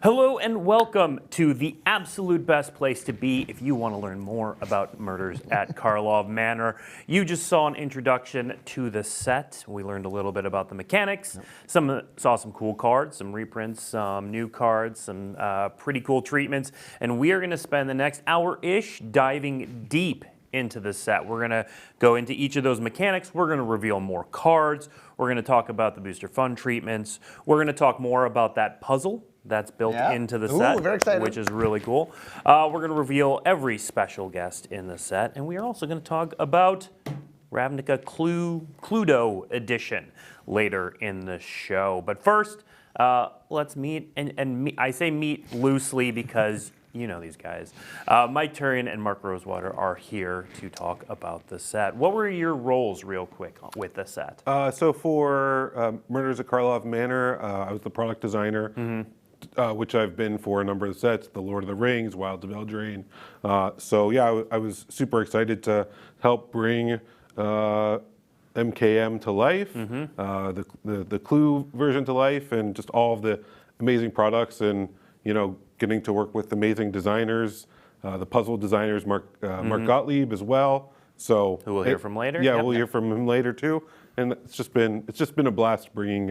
Hello and welcome to the absolute best place to be if you want to learn more about murders at Karlov Manor. You just saw an introduction to the set. We learned a little bit about the mechanics. Saw some cool cards, some reprints, some new cards, some pretty cool treatments. And we are going to spend the next hour-ish diving deep into the set. We're going to go into each of those mechanics. We're going to reveal more cards. We're going to talk about the booster fun treatments. We're going to talk more about that puzzle that's built into the set, very excited. which is really cool. We're going to reveal every special guest in the set, and we are also going to talk about Ravnica Cluedo edition later in the show. But first, let's meet, and I say meet loosely because you know these guys. Mike Turian and Mark Rosewater are here to talk about the set. What were your roles, real quick, with the set? So for Murders at Karlov Manor, I was the product designer, which I've been for a number of sets, The Lord of the Rings, Wilds of Eldraine. So yeah, I was super excited to help bring MKM to life, the Clue version to life, and just all of the amazing products, and getting to work with amazing designers, the puzzle designers, Mark Gottlieb as well. So who we'll hear from later. Yeah, we'll hear from him later too. And it's just been a blast bringing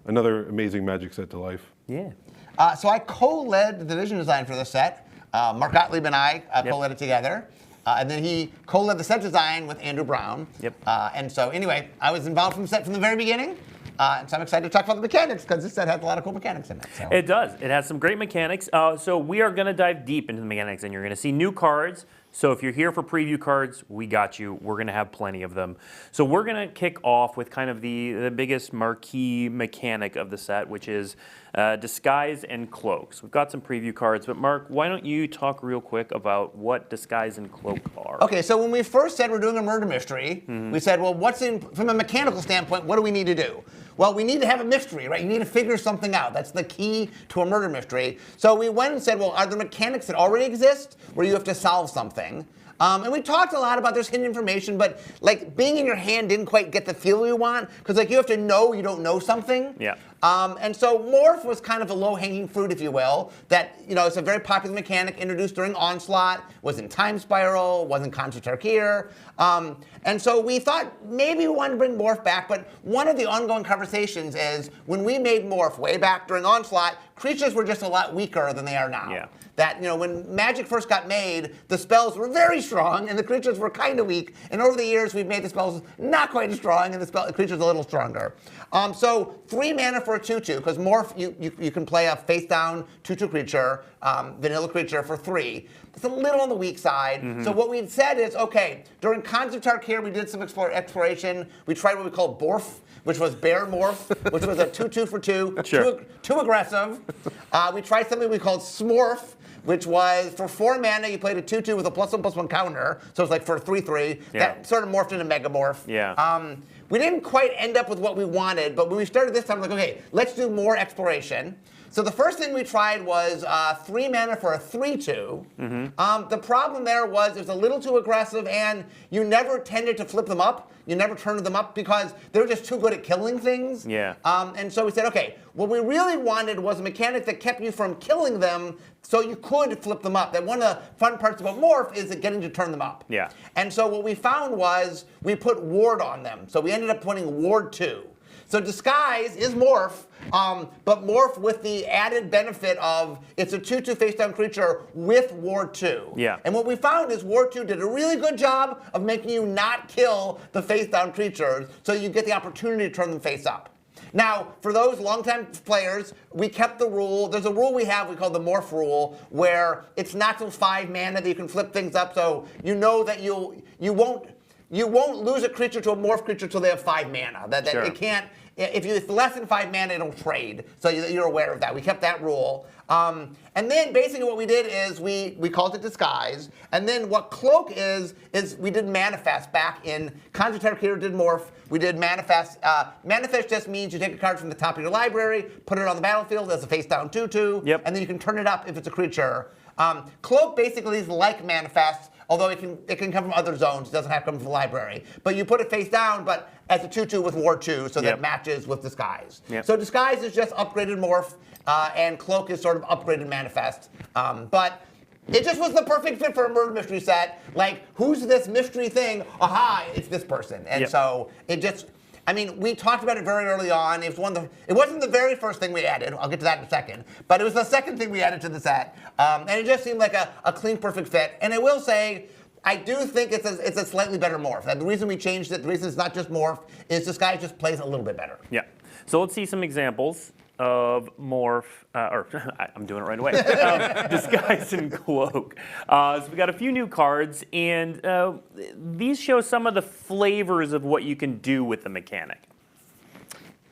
another amazing Magic set to life. Yeah. So I co-led the division design for the set. Mark Gottlieb and I co-led it together. And then he co-led the set design with Andrew Brown. And so anyway, I was involved from the set from the very beginning. And so I'm excited to talk about the mechanics because this set has a lot of cool mechanics in it. So. It does. It has some great mechanics. So we are going to dive deep into the mechanics, and you're going to see new cards. So if you're here for preview cards, we got you. We're going to have plenty of them. So we're going to kick off with kind of the biggest marquee mechanic of the set, which is disguise and cloaks. We've got some preview cards, but Mark, why don't you talk real quick about what disguise and cloak are? Okay, so when we first said we're doing a murder mystery, we said, well, from a mechanical standpoint, what do we need to do? Well, we need to have a mystery, right? You need to figure something out. That's the key to a murder mystery. So we went and said, well, are there mechanics that already exist where you have to solve something? And we talked a lot about there's hidden information, but like being in your hand didn't quite get the feel we want, because like you have to know you don't know something. Yeah. And so Morph was kind of a low-hanging fruit, if you will, that, it's a very popular mechanic introduced during Onslaught, was in Time Spiral, was in Khans of Tarkir. And so we thought maybe we wanted to bring Morph back, but one of the ongoing conversations is when we made Morph way back during Onslaught, creatures were just a lot weaker than they are now. Yeah. That, when Magic first got made, the spells were very strong and the creatures were kind of weak. And over the years, we've made the spells not quite as strong and the creatures a little stronger. So 3 mana for a 2/2, because Morph, you can play a face-down 2/2 creature, vanilla creature for 3. It's a little on the weak side. So what we said is, okay, during Khans of Tarkir, we did some exploration. We tried what we called Borf, which was Bear Morph, which was a 2/2 for 2, too aggressive. We tried something we called Smorf, which was for 4 mana, you played a 2/2 with a +1/+1 counter. So it's like for a 3/3. That sort of morphed into Megamorph. Yeah. We didn't quite end up with what we wanted, but when we started this time, we're like, okay, let's do more exploration. So the first thing we tried was 3 mana for a 3/2. The problem there was it was a little too aggressive, and you never tended to flip them up. You never turned them up because they were just too good at killing things. Yeah. And so we said, okay, what we really wanted was a mechanic that kept you from killing them so you could flip them up. That one of the fun parts about Morph is getting to turn them up. Yeah. And so what we found was we put Ward on them. So we ended up putting Ward 2. So Disguise is Morph, but Morph with the added benefit of it's a 2/2 face-down creature with Ward 2. Yeah. And what we found is Ward 2 did a really good job of making you not kill the face-down creatures, so you get the opportunity to turn them face up. Now, for those longtime players, we kept the rule. There's a rule we call the Morph rule, where it's not till 5 mana that you can flip things up, so you know that you won't lose a creature to a Morph creature till they have 5 mana. That it can't. If it's less than 5 mana, it'll trade. So you're aware of that. We kept that rule. And then basically what we did is we called it Disguise. And then what Cloak is we did Manifest back in Khans of Tarkir did Morph. We did Manifest. Manifest just means you take a card from the top of your library, put it on the battlefield as a face-down 2/2, and then you can turn it up if it's a creature. Cloak basically is like Manifest, although it can come from other zones. It doesn't have to come from the library. But you put it face down, but as a 2/2 with Ward 2, so that it matches with Disguise. So Disguise is just upgraded Morph. and Cloak is sort of upgraded Manifest. But it just was the perfect fit for a murder mystery set. Like, who's this mystery thing? Aha, it's this person. And so it just, I mean, we talked about it very early on. It wasn't the very first thing we added. I'll get to that in a second. But it was the second thing we added to the set. And it just seemed like a clean, perfect fit. And I will say, I do think it's a slightly better morph. And the reason we changed it, the reason it's not just morph, is this guy just plays a little bit better. Yeah. So let's see some examples of morph, I'm doing it right away, disguise and cloak. So we got a few new cards, and these show some of the flavors of what you can do with the mechanic.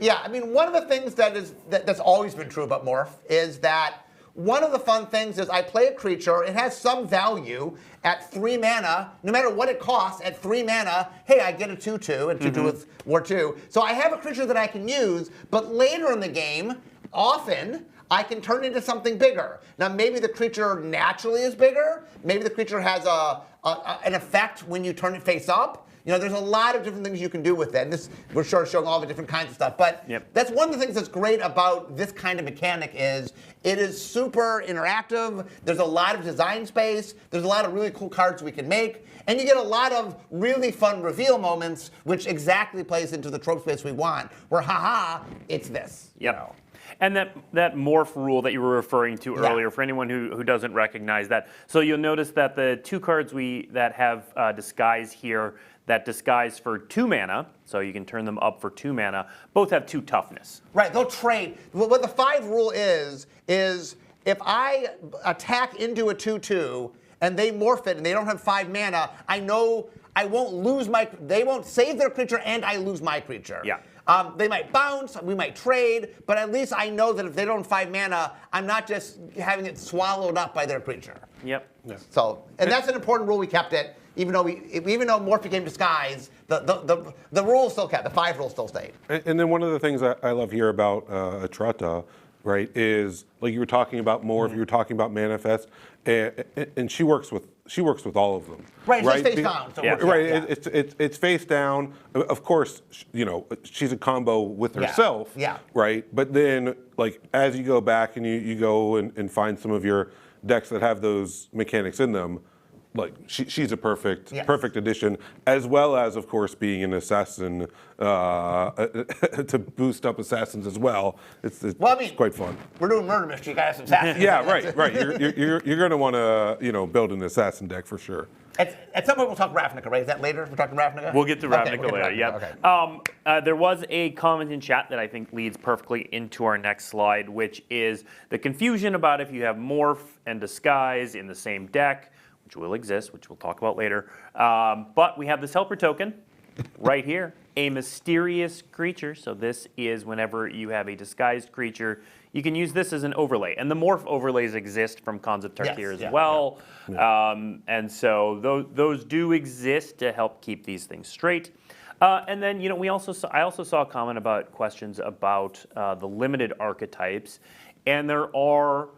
Yeah, I mean, one of the things that's always been true about morph is that one of the fun things is I play a creature, it has some value at 3 mana, no matter what it costs, at 3 mana, hey, I get a 2/2, and 2/2 with War 2. So I have a creature that I can use, but later in the game, often, I can turn into something bigger. Now, maybe the creature naturally is bigger, maybe the creature has an effect when you turn it face up. You know, there's a lot of different things you can do with it. And this, we're sort of showing all the different kinds of stuff. But that's one of the things that's great about this kind of mechanic is it is super interactive. There's a lot of design space. There's a lot of really cool cards we can make. And you get a lot of really fun reveal moments, which exactly plays into the trope space we want, where, haha, it's this. Yep. You know? And that morph rule that you were referring to earlier, for anyone who doesn't recognize that. So you'll notice that the 2 cards that have disguise here, that disguise for 2 mana, so you can turn them up for 2 mana, both have 2 toughness. Right, they'll trade. What the 5 rule is if I attack into a 2/2 and they morph it and they don't have 5 mana, I know I won't lose they won't save their creature and I lose my creature. Yeah. They might bounce, we might trade, but at least I know that if they don't have 5 mana, I'm not just having it swallowed up by their creature. Yep. Yeah. So, and that's an important rule we kept it. Even though morph became disguise, the rule still kept. The 5 rule still stayed. And then one of the things I love here about Atrata, right, is like you were talking about morph, you were talking about manifest, and she works with all of them. Right, it's face down. So it's face down. Of course, you know, she's a combo with herself. Yeah. Right, but then like as you go back and you go and find some of your decks that have those mechanics in them. Like she's a perfect addition, as well as of course being an assassin to boost up assassins as well. It's quite fun. We're doing murder mystery, you gotta have some assassins. Yeah, right. You're going to want to build an assassin deck for sure. At some point we'll talk Ravnica, right? Is that later? We're talking Ravnica? We'll get to Ravnica later. Okay. Yeah. There was a comment in chat that I think leads perfectly into our next slide, which is the confusion about if you have morph and disguise in the same deck, which will exist, which we'll talk about later. But we have this helper token right here, a mysterious creature. So this is whenever you have a disguised creature, you can use this as an overlay. And the morph overlays exist from Khans of Tarkir as well. Yeah. And so those do exist to help keep these things straight. And then, I also saw a comment about questions about the limited archetypes. And there are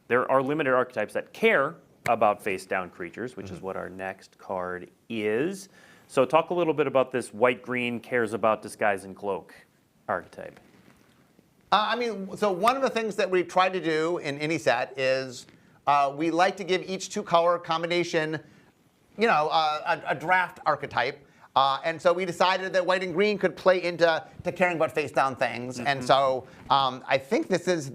limited archetypes that care about face-down creatures, which is what our next card is. So talk a little bit about this white-green cares about disguise and cloak archetype. So one of the things that we try to do in any set is we like to give each 2-color combination, a draft archetype. And so we decided that white and green could play into caring about face-down things. And so I think this is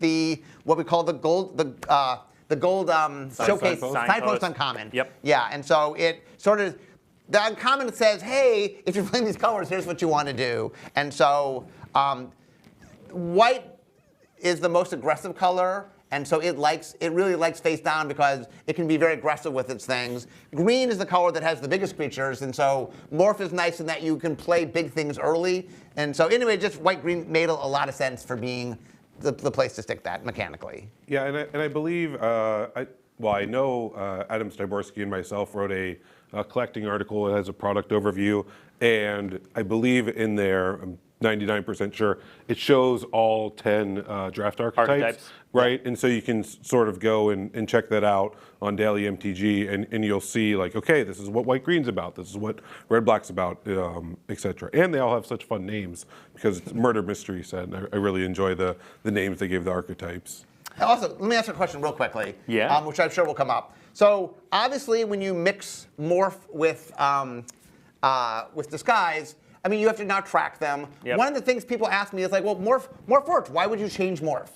what we call the gold showcase signpost uncommon. Yep. Yeah, and so it sort of, the uncommon says, hey, if you're playing these colors, here's what you want to do. And so white is the most aggressive color, and so it really likes face down because it can be very aggressive with its things. Green is the color that has the biggest creatures, and so morph is nice in that you can play big things early. And so anyway, just white-green made a lot of sense for being the place to stick that mechanically. Yeah, and I believe, I know Adam Styborski and myself wrote a collecting article. It has a product overview, and I believe in there, I'm 99% sure, it shows all 10 draft archetypes. Right? And so you can sort of go and check that out on Daily and you'll see like, okay, this is what white-green's about, this is what red-black's about, etc. And they all have such fun names because it's a murder mystery set, and I really enjoy the names they give the archetypes. Also, let me ask you a question real quickly. Yeah. Which I'm sure will come up. So obviously, when you mix morph with disguise, I mean, you have to now track them. Yep. One of the things people ask me is like, well, morph works. Why would you change morph?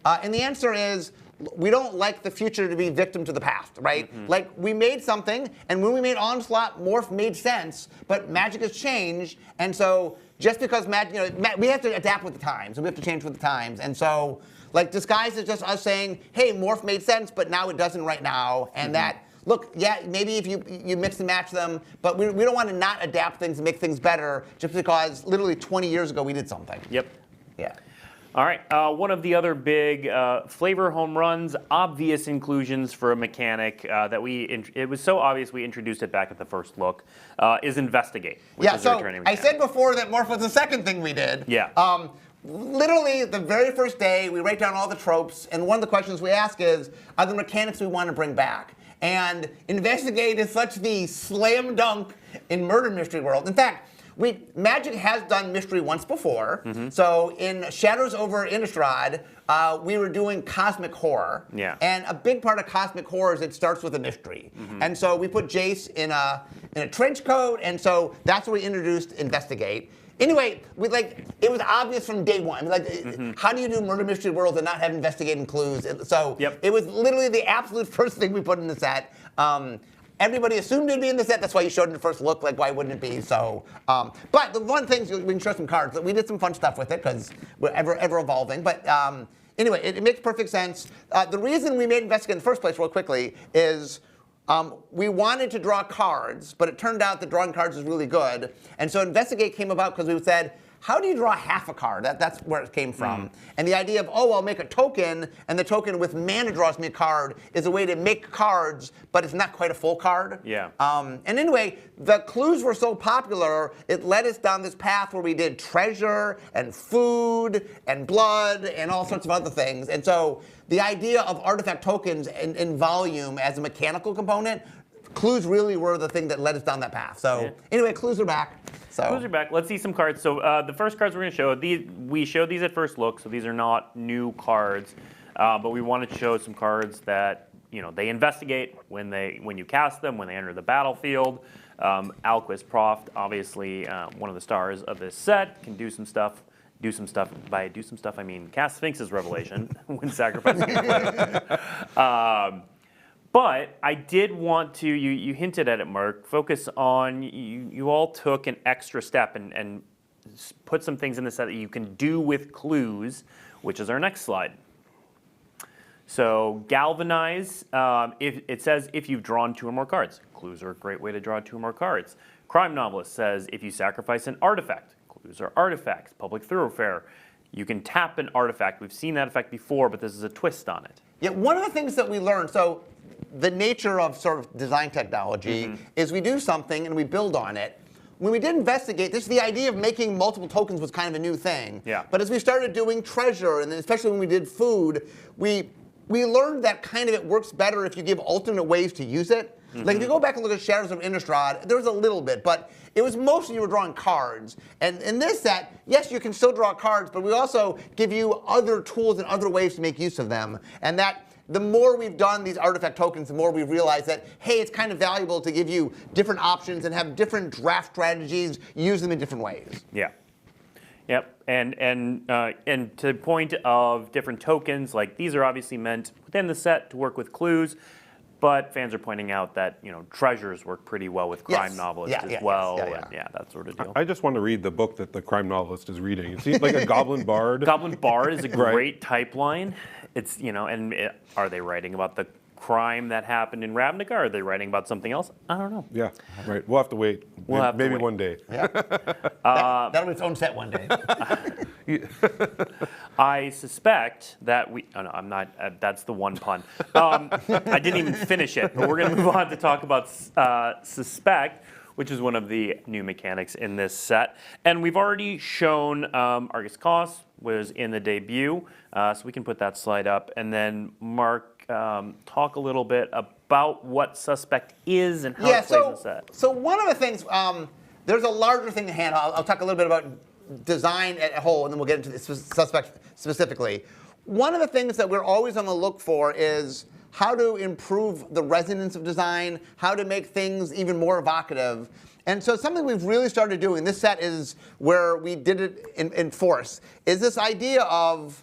And the answer is, we don't like the future to be victim to the past, right? Like, we made something, and when we made Onslaught, morph made sense, but Magic has changed, and so just because Magic, we have to adapt with the times, and we have to change with the times, and so, like, disguise is just us saying, hey, morph made sense, but now it doesn't right now, and that, look, yeah, maybe if you mix and match them, but we don't want to not adapt things and make things better just because literally 20 years ago we did something. Yep. Yeah. All right, one of the other big flavor home runs, obvious inclusions for a mechanic that it was so obvious we introduced it back at the first look, is Investigate. Which is a returning I mechanic. said before that morph was the second thing we did. Yeah. Literally, the very first day, we write down all the tropes, and one of the questions we ask is, are there mechanics we want to bring back? And Investigate is such the slam dunk in Murder Mystery World. In fact, Magic has done mystery once before. So in Shadows over Innistrad, we were doing cosmic horror. Yeah. And a big part of cosmic horror is it starts with a mystery. And so we put Jace in a trench coat, and so that's where we introduced Investigate. Anyway, it was obvious from day one. How do you do Murder Mystery World and not have investigating clues? So it was literally the absolute first thing we put in the set. Everybody assumed it'd be in the set. That's why you showed it in the first look. Like, why wouldn't it be? So, but the one thing, we can show some cards. We did some fun stuff with it because we're ever evolving. But anyway, it makes perfect sense. The reason we made Investigate in the first place, real quickly, is we wanted to draw cards, but it turned out that drawing cards is really good. And so Investigate came about because we said, how do you draw half a card? That's where it came from. And the idea of, I'll make a token, and the token with mana draws me a card is a way to make cards, but it's not quite a full card. Yeah. And anyway, the clues were so popular, it led us down this path where we did treasure and food and blood and all sorts of other things. And so the idea of artifact tokens in volume as a mechanical component, clues really were the thing that led us down that path. So anyway, clues are back. So. Clues are back. Let's see some cards. So the first cards we're going to show, we showed these at first look, so these are not new cards, but we wanted to show some cards that they investigate when you cast them, when they enter the battlefield. Alquist Proft, obviously one of the stars of this set, can do some stuff. By do some stuff, I mean cast Sphinx's Revelation when sacrificing a player. But I did want to, you hinted at it, Mark, focus on, you all took an extra step and put some things in the set that you can do with clues, which is our next slide. So Galvanize, it says if you've drawn 2 or more cards. Clues are a great way to draw 2 or more cards. Crime Novelist says if you sacrifice an artifact. Clues are artifacts. Public Thoroughfare. You can tap an artifact. We've seen that effect before, but this is a twist on it. Yeah, one of the things that we learned, so the nature of sort of design technology is we do something and we build on it. When we did Investigate, the idea of making multiple tokens was kind of a new thing. Yeah. But as we started doing treasure, and then especially when we did food, we learned that kind of it works better if you give alternate ways to use it. Like if you go back and look at Shadows of Innistrad, there was a little bit, but it was mostly you were drawing cards. And in this set, yes, you can still draw cards, but we also give you other tools and other ways to make use of them. And that the more we've done these artifact tokens, the more we realize that, hey, it's kind of valuable to give you different options and have different draft strategies, use them in different ways. Yeah. Yep. And to the point of different tokens, like these are obviously meant within the set to work with clues, but fans are pointing out that treasures work pretty well with Crime Novelist as well. Yeah, that sort of deal. I just want to read the book that the Crime Novelist is reading. It seems like a Goblin Bard. Goblin Bard is a great type line. It's are they writing about the crime that happened in Ravnica? Are they writing about something else? I don't know. Yeah, right. We'll have to wait. Maybe one day. Yeah. That'll be its own set one day. I suspect that I'm not. That's the one pun. I didn't even finish it, but we're going to move on to talk about Suspect, which is one of the new mechanics in this set. And we've already shown Argus Cost was in the debut, so we can put that slide up. And then Mark, talk a little bit about what Suspect is and how it plays in the set. So one of the things, there's a larger thing to handle. I'll talk a little bit about design as a whole, and then we'll get into the Suspect specifically. one of the things that we're always on the look for is how to improve the resonance of design, how to make things even more evocative. And so something we've really started doing, this set is where we did it in force, is this idea of,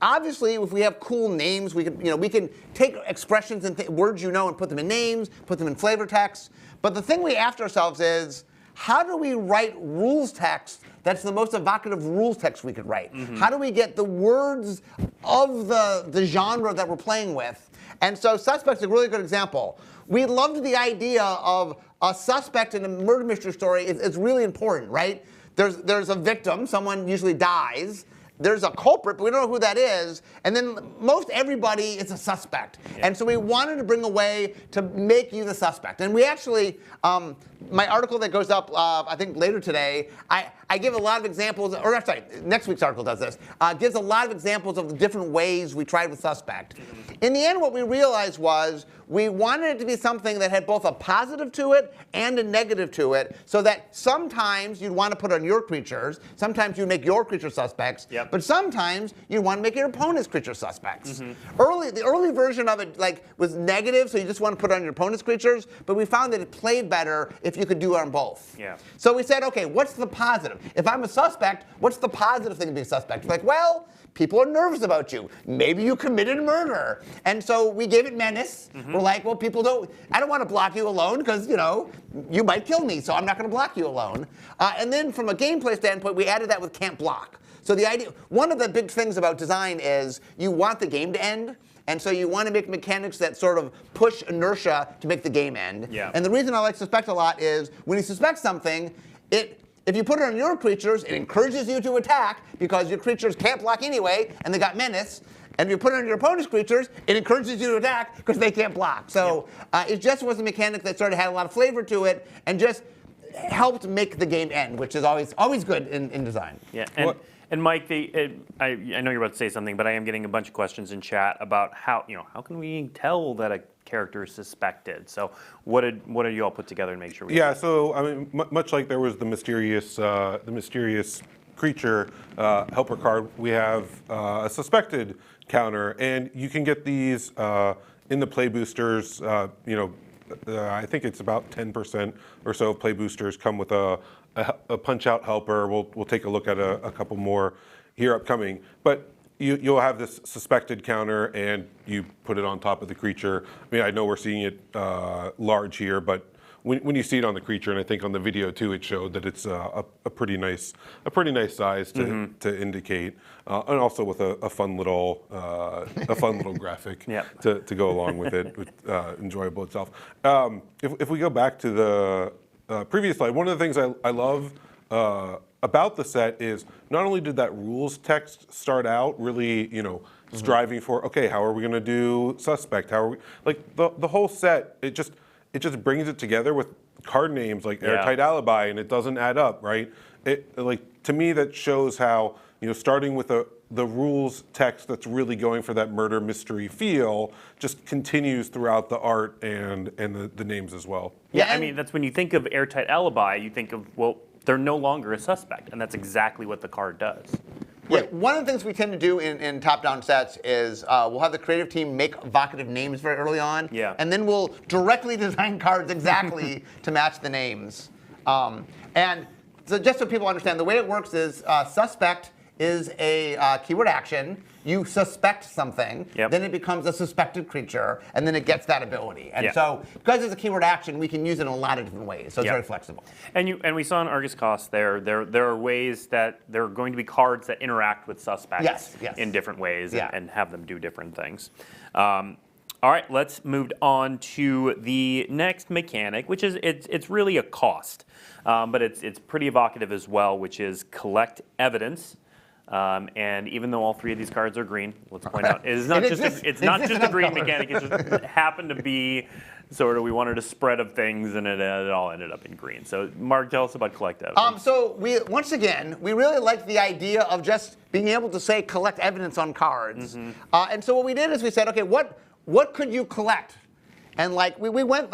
obviously, if we have cool names, we can take expressions and words and put them in names, put them in flavor text. But the thing we asked ourselves is, how do we write rules text that's the most evocative rules text we could write? How do we get the words of the genre that we're playing with? And so Suspect's a really good example. We loved the idea of a suspect in a murder mystery story is really important, right? There's a victim, someone usually dies. There's a culprit, but we don't know who that is. And then most everybody is a suspect. Yeah. And so we wanted to bring a way to make you the suspect. And we actually, my article that goes up, I think later today, I give a lot of examples, or sorry, next week's article does this, gives a lot of examples of the different ways we tried with suspect. In the end, what we realized was we wanted it to be something that had both a positive to it and a negative to it, so that sometimes you'd want to put on your creatures, sometimes you'd make your creature suspects, but sometimes you'd want to make your opponent's creature suspects. The early version of it was negative, so you just want to put on your opponent's creatures, but we found that it played better if you could do it on both. So we said, okay, what's the positive? If I'm a suspect, what's the positive thing to be a suspect? Like, well, people are nervous about you. Maybe you committed murder. And so we gave it menace. We're like, well, I don't want to block you alone because, you might kill me, so I'm not going to block you alone. And then from a gameplay standpoint, we added that with can't block. So the idea, one of the big things about design is you want the game to end. And so you want to make mechanics that sort of push inertia to make the game end. And the reason I like suspect a lot is when you suspect something, if you put it on your creatures, it encourages you to attack because your creatures can't block anyway, and they got menace. And if you put it on your opponent's creatures, it encourages you to attack because they can't block. So it just was a mechanic that sort of had a lot of flavor to it and just helped make the game end, which is always good in design. And Mike, I know you're about to say something, but I am getting a bunch of questions in chat about how can we tell that a character is suspected? So what did you all put together and make sure we? So I mean, much like there was the mysterious creature helper card, we have a suspected counter, and you can get these in the play boosters. I think it's about 10% or so of play boosters come with a punch-out helper. We'll take a look at a couple more here upcoming. But you'll have this suspected counter, and you put it on top of the creature. I mean, I know we're seeing it large here, but when you see it on the creature, and I think on the video too, it showed that it's a pretty nice size to indicate, and also with a fun little graphic to go along with it, enjoyable itself. If we go back to the previous slide, one of the things I love about the set is not only did that rules text start out really, striving for, okay, how are we going to do suspect? How are we, like the whole set, it just brings it together with card names like Airtight Alibi, and it doesn't add up, right? To me, that shows how, starting with the rules text that's really going for that murder mystery feel just continues throughout the art and the names as well. I mean, that's when you think of Airtight Alibi, you think of, well, they're no longer a suspect, and that's exactly what the card does. One of the things we tend to do in top-down sets is we'll have the creative team make evocative names very early on, and then we'll directly design cards exactly to match the names. And so just so people understand, the way it works is suspect is a keyword action. You suspect something, then it becomes a suspected creature, and then it gets that ability. And so, because it's a keyword action, we can use it in a lot of different ways. So it's very flexible. And we saw in Argus Cost there are ways that there are going to be cards that interact with suspects in different ways and have them do different things. All right, let's move on to the next mechanic, which is it's really a cost, but it's pretty evocative as well, which is collect evidence. And even though all three of these cards are green, let's point out, it's not just a green mechanic. It just happened to be sort of, we wanted a spread of things, and it all ended up in green. So Mark, tell us about collect evidence. So once again, we really like the idea of just being able to say collect evidence on cards. And so what we did is we said, okay, what could you collect? And we went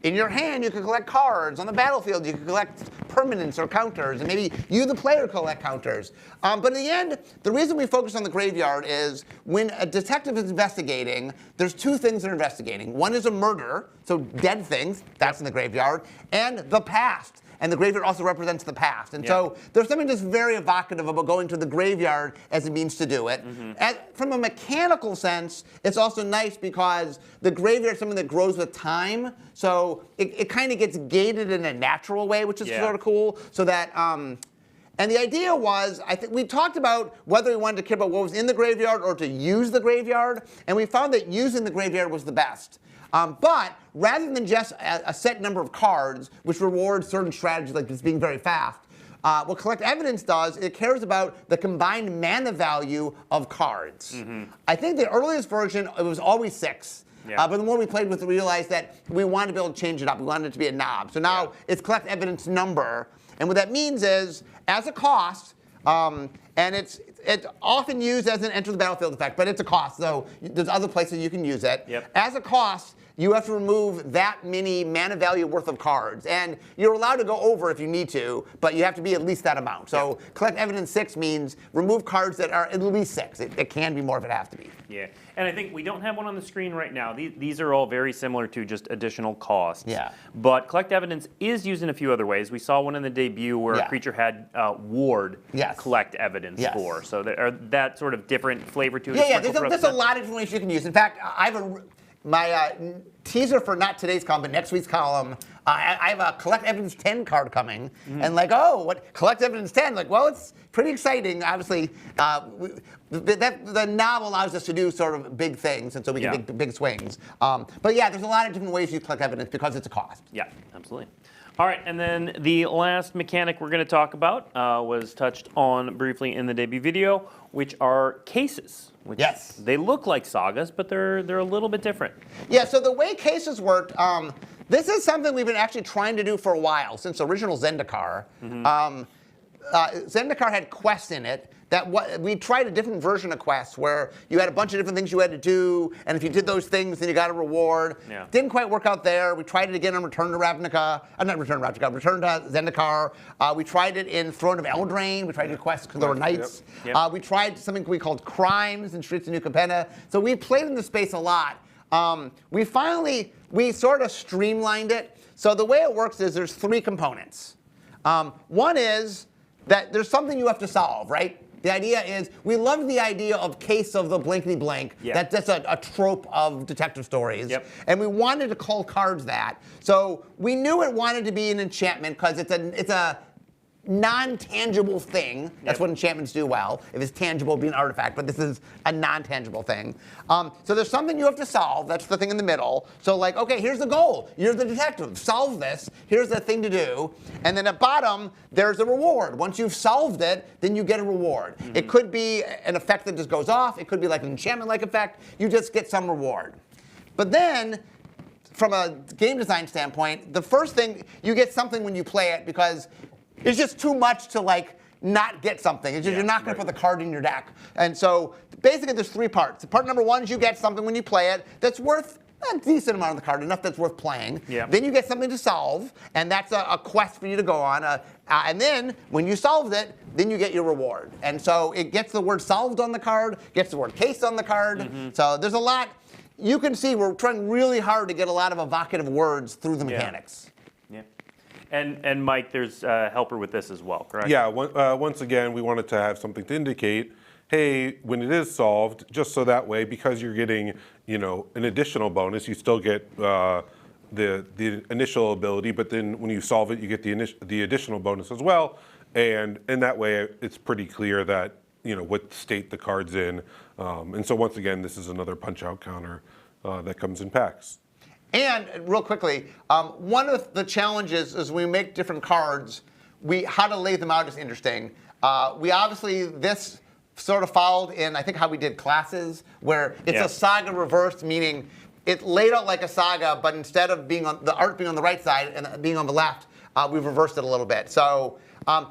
in your hand, you could collect cards. On the battlefield, you could collect permanents or counters, and maybe you, the player, collect counters. But in the end, the reason we focus on the graveyard is when a detective is investigating, there's two things they're investigating. One is a murder, so dead things, that's in the graveyard, and the past. And the graveyard also represents the past. And so there's something just very evocative about going to the graveyard as a means to do it. And from a mechanical sense, it's also nice because the graveyard is something that grows with time. So it kind of gets gated in a natural way, which is sort of cool. So that, and the idea was, I think we talked about whether we wanted to care about what was in the graveyard or to use the graveyard. And we found that using the graveyard was the best. But rather than just a set number of cards, which rewards certain strategies like just being very fast, what Collect Evidence does, it cares about the combined mana value of cards. I think the earliest version, it was always 6. But the more we played with it, we realized that we wanted to be able to change it up. We wanted it to be a knob. So now it's Collect Evidence number. And what that means is, as a cost, and it's often used as an enter the battlefield effect, but it's a cost. So there's other places you can use it. As a cost, you have to remove that many mana value worth of cards. And you're allowed to go over if you need to, but you have to be at least that amount. So Collect Evidence 6 means remove cards that are at least 6. It can be more if it has to be. Yeah, and I think we don't have one on the screen right now. These are all very similar to just additional costs. But Collect Evidence is used in a few other ways. We saw one in the debut where a creature had ward Collect Evidence for. So that sort of different flavor to it. There's a lot of different ways you can use. In fact, I have my teaser for not today's column, but next week's column, I have a Collect Evidence 10 card coming. And like, oh, what Collect Evidence 10? Like, well, it's pretty exciting. Obviously, the knob allows us to do sort of big things, and so we can make big swings. But yeah, there's a lot of different ways you collect evidence because it's a cost. Yeah, absolutely. All right, and then the last mechanic we're going to talk about was touched on briefly in the debut video, which are cases. Which they look like sagas, but they're a little bit different. Yeah, so the way cases worked, this is something we've been actually trying to do for a while, since original Zendikar. Zendikar had quests in it that we tried a different version of quests where you had a bunch of different things you had to do, and if you did those things, then you got a reward. Didn't quite work out there. We tried it again on Return to Ravnica. Return to Zendikar. We tried it in Throne of Eldraine. We tried to do quests because there were knights. We tried something we called Crimes in Streets of New Capenna. So we played in the space a lot. We sort of streamlined it. So the way it works is there's 3 components. One is that there's something you have to solve, right? The idea is, we love the idea of case of the blankety blank. That's a trope of detective stories. And we wanted to call cards that. So we knew it wanted to be an enchantment because it's a non-tangible thing. That's what enchantments do well. If it's tangible, it'd be an artifact, but this is a non-tangible thing. So there's something you have to solve. That's the thing in the middle. So like, okay, here's the goal. You're the detective. Solve this. Here's the thing to do. And then at bottom, there's a reward. Once you've solved it, then you get a reward. It could be an effect that just goes off. It could be like an enchantment-like effect. You just get some reward. But then, from a game design standpoint, the first thing, you get something when you play it because it's just too much to like not get something. It's just, you're not going to put the card in your deck. And so basically there's 3 parts. Part number 1 is you get something when you play it that's worth a decent amount of the card, enough that's worth playing. Then you get something to solve, and that's a quest for you to go on. And then when you solved it, then you get your reward. And so it gets the word solved on the card, gets the word case on the card. So there's a lot. You can see we're trying really hard to get a lot of evocative words through the mechanics. And Mike, there's a helper with this as well, correct? Yeah, once again, we wanted to have something to indicate, hey, when it is solved, just so that way, because you're getting, an additional bonus, you still get the initial ability, but then when you solve it, you get the additional bonus as well. And in that way, it's pretty clear that, what state the card's in. And so once again, this is another punch-out counter that comes in packs. And real quickly, one of the challenges is we make different cards. How to lay them out is interesting. This sort of followed in, I think, how we did classes, where it's a saga reversed, meaning it laid out like a saga, but instead of the art being on the right side and being on the left, we've reversed it a little bit. So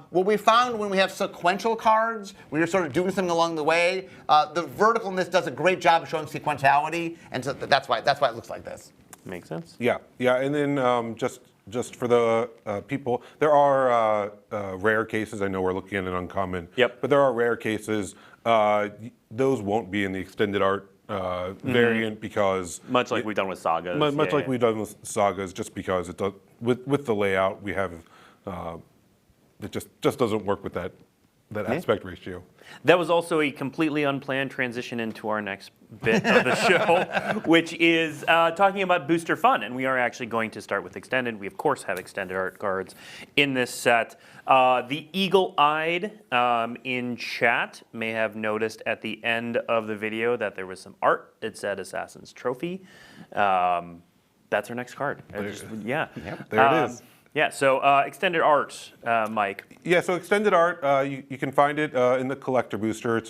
what we found when we have sequential cards, when you're sort of doing something along the way, the verticalness does a great job of showing sequentiality, and so that's why it looks like this. Makes sense. Yeah, and then just just for the people, there are rare cases. I know we're looking at an uncommon. Yep. But there are rare cases. Those won't be in the extended art variant because Much like we've done with sagas. much like we've done with sagas, just because it does with the layout we have, it just doesn't work with that aspect ratio. That was also a completely unplanned transition into our next bit of the show, which is talking about booster fun. And we are actually going to start with extended. We, of course, have extended art cards in this set. The eagle-eyed in chat may have noticed at the end of the video that there was some art. It said Assassin's Trophy. That's our next card. There it is. Yeah, so extended art, Mike. Yeah, so extended art, you can find it in the collector booster.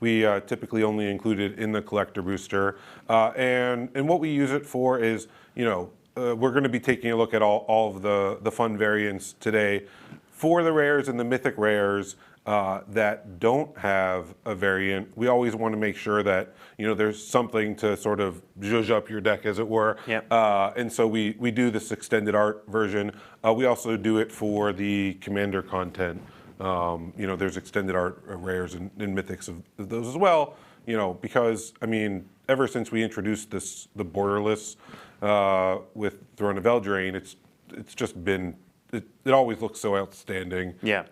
We typically only include it in the collector booster, and what we use it for is, we're going to be taking a look at all of the fun variants today. For the rares and the mythic rares that don't have a variant, we always want to make sure that there's something to sort of zhuzh up your deck, as it were. Yep. And so we do this extended art version. We also do it for the commander content. There's extended art rares and mythics of those as well. Because ever since we introduced the borderless with Throne of Eldraine, it's just been. It always looks so outstanding. Yeah.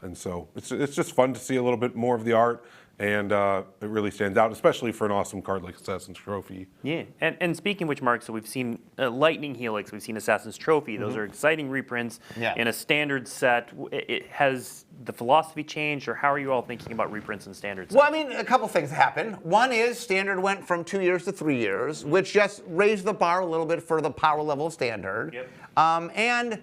And so it's just fun to see a little bit more of the art, and it really stands out, especially for an awesome card like Assassin's Trophy. Yeah, and speaking of which, Mark, so we've seen Lightning Helix, we've seen Assassin's Trophy. Those are exciting reprints in a standard set. Has the philosophy changed, or how are you all thinking about reprints in standard sets? Well, a couple things happened. One is standard went from 2 years to 3 years, which just raised the bar a little bit for the power level of standard. Yep. And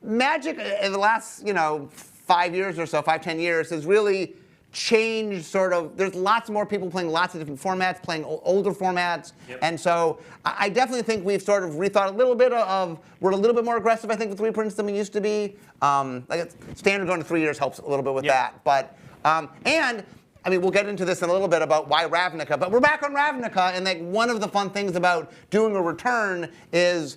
Magic in the last 5 years or so, 5-10 years, has really changed sort of. There's lots more people playing lots of different formats, playing older formats. Yep. And so I definitely think we've sort of rethought a little bit of, we're a little bit more aggressive, I think, with reprints than we used to be. Standard going to 3 years helps a little bit with that. But, we'll get into this in a little bit about why Ravnica, but we're back on Ravnica, and one of the fun things about doing a return is,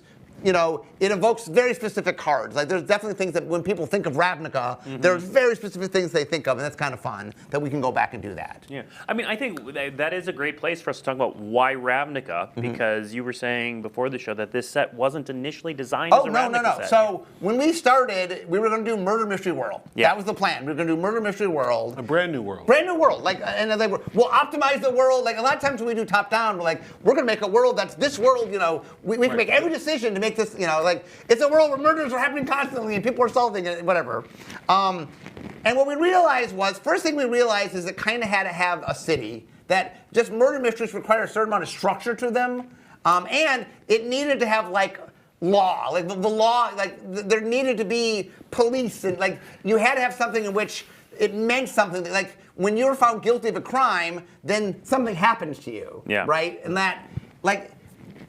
it evokes very specific cards. There's definitely things that when people think of Ravnica, there's very specific things they think of, and that's kind of fun that we can go back and do that. Yeah, I think that is a great place for us to talk about why Ravnica, because you were saying before the show that this set wasn't initially designed as a Ravnica set. So when we started, we were going to do Murder Mystery World. Yeah. That was the plan. We were going to do Murder Mystery World. A brand new world. Brand new world. And they were, we'll optimize the world. A lot of times when we do top down, we're going to make a world that's this world. We can make every decision to make this. It's a world where murders are happening constantly and people are solving it, whatever. And what we realized was, first thing we realized is it kind of had to have a city, that just murder mysteries require a certain amount of structure to them. And it needed to have law, the law, there needed to be police, and you had to have something in which it meant something. When you were found guilty of a crime, then something happens to you, right? And that,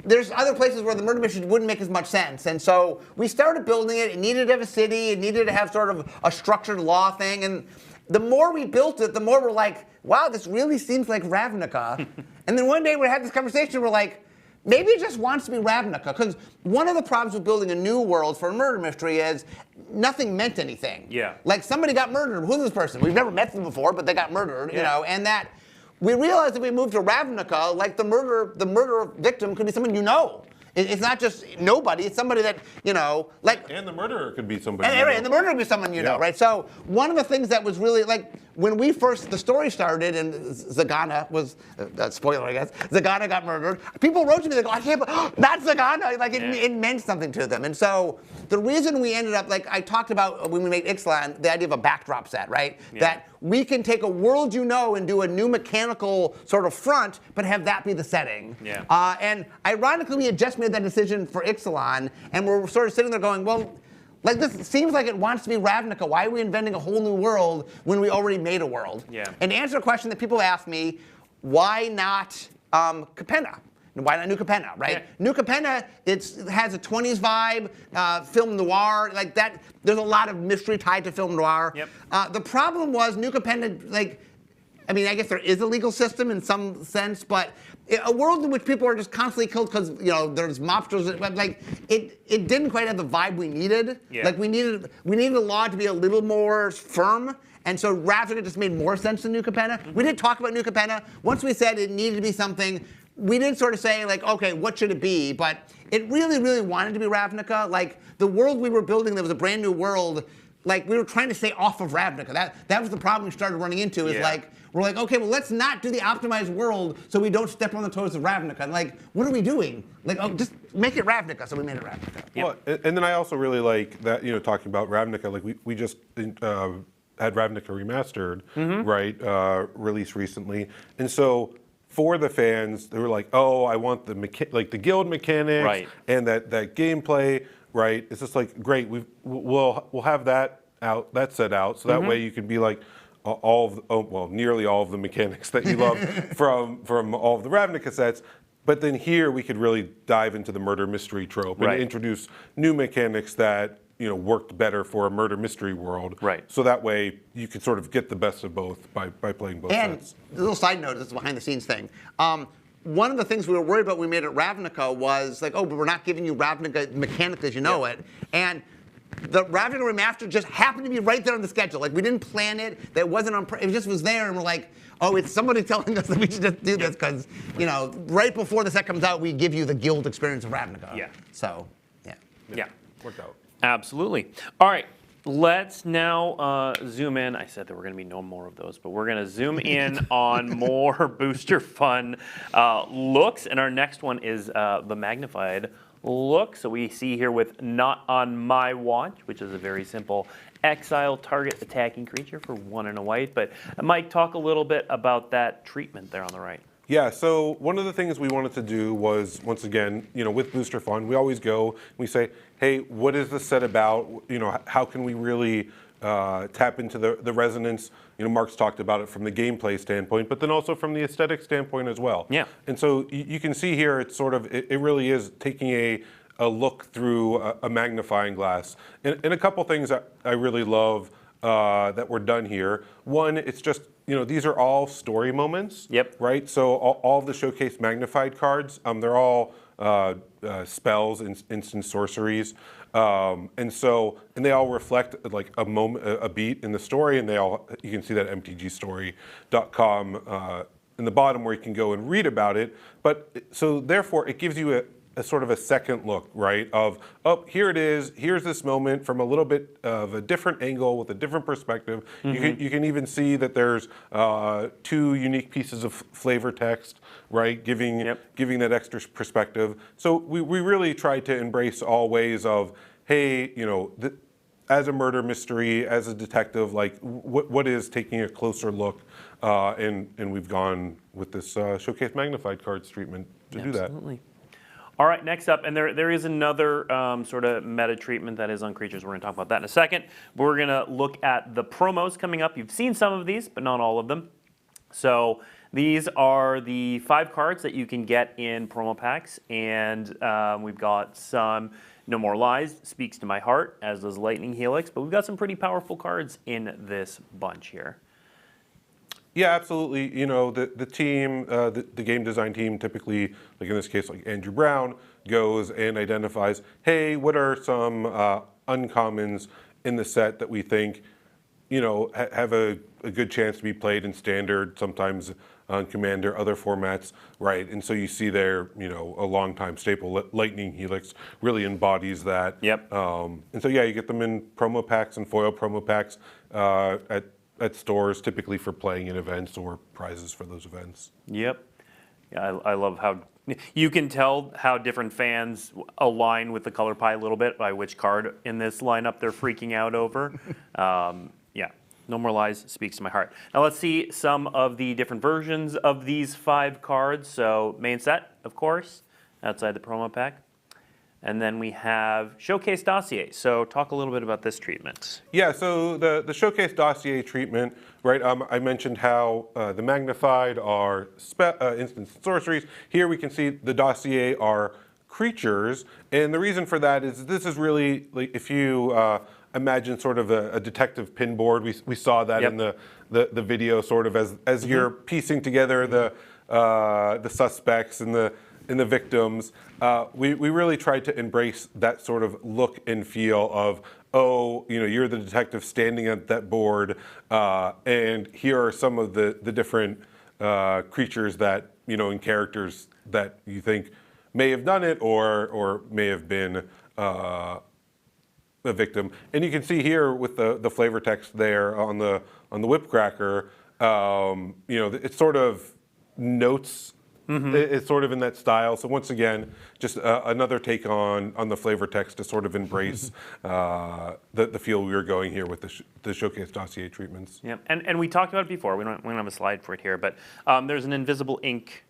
there's other places where the murder mystery wouldn't make as much sense. And so we started building it. It needed to have a city. It needed to have sort of a structured law thing. And the more we built it, the more we're like, wow, this really seems like Ravnica. And then one day we had this conversation, we're like, maybe it just wants to be Ravnica. Because one of the problems with building a new world for a murder mystery is nothing meant anything. Yeah. Somebody got murdered. Who's this person? We've never met them before, but they got murdered, and that. We realized if we moved to Ravnica, the murder victim could be someone you know. It's not just nobody. It's somebody that And the murderer could be somebody. And the murderer could be someone you know, right? So one of the things that was really when the story started and Zagana was spoiler, I guess. Zagana got murdered. People wrote to me, I can't, not Zagana. It meant something to them. And so the reason we ended up, I talked about when we made Ixalan, the idea of a backdrop set, right? Yeah. That we can take a world and do a new mechanical sort of front, but have that be the setting. Yeah. And ironically, we had just made that decision for Ixalan, and we're sort of sitting there going, well, this seems like it wants to be Ravnica. Why are we inventing a whole new world when we already made a world? Yeah. And to answer a question that people ask me, why not Capenna? Why not New Capenna, right? Yeah. New Capenna, it has a 20s vibe, film noir, that. There's a lot of mystery tied to film noir. Yep. The problem was New Capenna, I mean, I guess there is a legal system in some sense, but a world in which people are just constantly killed because there's mobsters. Like it didn't quite have the vibe we needed. Yeah. Like we needed a law to be a little more firm. And so Ravnica just made more sense than New Capenna. We didn't talk about New Capenna. Once we said it needed to be something, we didn't sort of say, like, okay, what should it be? But it really, really wanted to be Ravnica. Like, the world we were building that was a brand new world, like, we were trying to stay off of Ravnica. That was the problem we started running into, is like, we're like, okay, well, let's not do the optimized world so we don't step on the toes of Ravnica. And like, what are we doing? Like, oh, just make it Ravnica. So we made it Ravnica. Well, and then I also really like that, talking about Ravnica, like we just had Ravnica Remastered, right, released recently. And so for the fans, they were like, oh, I want the the guild mechanics and that gameplay, right? It's just like, great, we'll have that set out, so that way you can be like, nearly all of the mechanics that you love from all of the Ravnica sets. But then here we could really dive into the murder mystery trope and introduce new mechanics that worked better for a murder mystery world. Right. So that way you could sort of get the best of both by playing both sets. And a little side note, this is a behind the scenes thing. One of the things we were worried about when we made it Ravnica was like, oh, but we're not giving you Ravnica mechanically as you know it. And the Ravnica Remastered just happened to be right there on the schedule. Like, we didn't plan it. That wasn't on. It just was there, and we're like, oh, it's somebody telling us that we should just do this because, right before the set comes out, we give you the guild experience of Ravnica. Yeah. So, Yeah. Worked out. Absolutely. All right. Let's now zoom in. I said there were going to be no more of those, but we're going to zoom in on more booster fun looks. And our next one is the magnified look. So we see here with Not On My Watch, which is a very simple exile target attacking creature for 1 and a white. But Mike, talk a little bit about that treatment there on the right. Yeah, so one of the things we wanted to do was, once again, with Booster Fun, we always go, we say, hey, what is the set about? How can we really tap into the resonance? Mark's talked about it from the gameplay standpoint, but then also from the aesthetic standpoint as well. Yeah. And so you can see here, it's sort of, it really is taking a look through a magnifying glass. And a couple things that I really love that were done here. One, it's just, these are all story moments. Yep. Right? So all of the showcase magnified cards, they're all spells, instant sorceries. And they all reflect like a moment, a beat in the story, and you can see that at mtgstory.com in the bottom where you can go and read about it. But so therefore it gives you a sort of a second look, right? Of, oh, here it is. Here's this moment from a little bit of a different angle with a different perspective. You can even see that there's 2 unique pieces of flavor text, right? Giving that extra perspective. So we really try to embrace all ways of, hey, as a murder mystery, as a detective, like what is taking a closer look, and we've gone with this showcase magnified cards treatment to do that. Absolutely. All right, next up, and there is another sort of meta treatment that is on creatures. We're going to talk about that in a second. We're going to look at the promos coming up. You've seen some of these, but not all of them. So these are the 5 cards that you can get in promo packs, and we've got some No More Lies, Speaks to My Heart, as does Lightning Helix, but we've got some pretty powerful cards in this bunch here. Yeah, absolutely. The team, the game design team, typically, like in this case, like Andrew Brown, goes and identifies, hey, what are some uncommons in the set that we think, have a good chance to be played in Standard, sometimes on Commander, other formats, right? And so you see there, a long-time staple, Lightning Helix, really embodies that. Yep. And so, yeah, you get them in promo packs and foil promo packs at stores, typically for playing in events or prizes for those events. Yep. Yeah, I love how you can tell how different fans align with the color pie a little bit by which card in this lineup they're freaking out over. Yeah, No More Lies, Speaks to My Heart. Now let's see some of the different versions of these 5 cards. So main set, of course, outside the promo pack. And then we have Showcase Dossier. So talk a little bit about this treatment. Yeah, so the Showcase Dossier treatment, right, I mentioned how the magnified are instant sorceries. Here we can see the Dossier are creatures. And the reason for that is this is really, like, if you imagine sort of a detective pin board, we saw that in the the video sort of as you're piecing together the suspects and the victims. We really tried to embrace that sort of look and feel of, oh, you're the detective standing at that board, and here are some of the different creatures that, and characters that you think may have done it or may have been a victim. And you can see here with the flavor text there on the whip cracker, it sort of notes. It's sort of in that style. So once again, just another take on the flavor text to sort of embrace the feel we were going here with the showcase dossier treatments. Yeah, and we talked about it before. We don't have a slide for it here, but there's an invisible ink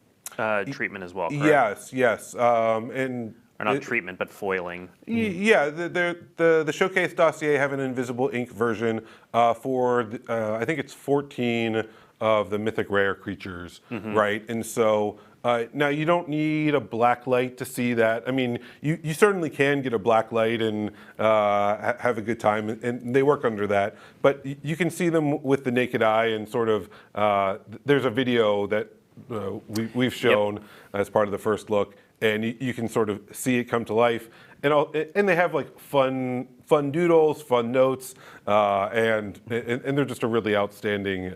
treatment as well, correct? Yes. And or not treatment, but foiling. Yeah, the showcase dossier have an invisible ink version for I think it's 14 of the mythic rare creatures, right? And so now you don't need a black light to see that. I mean, you certainly can get a black light and have a good time, and they work under that. But you can see them with the naked eye, and sort of there's a video that we've shown as part of the first look, and you can sort of see it come to life. And they have like fun doodles, fun notes, and they're just a really outstanding,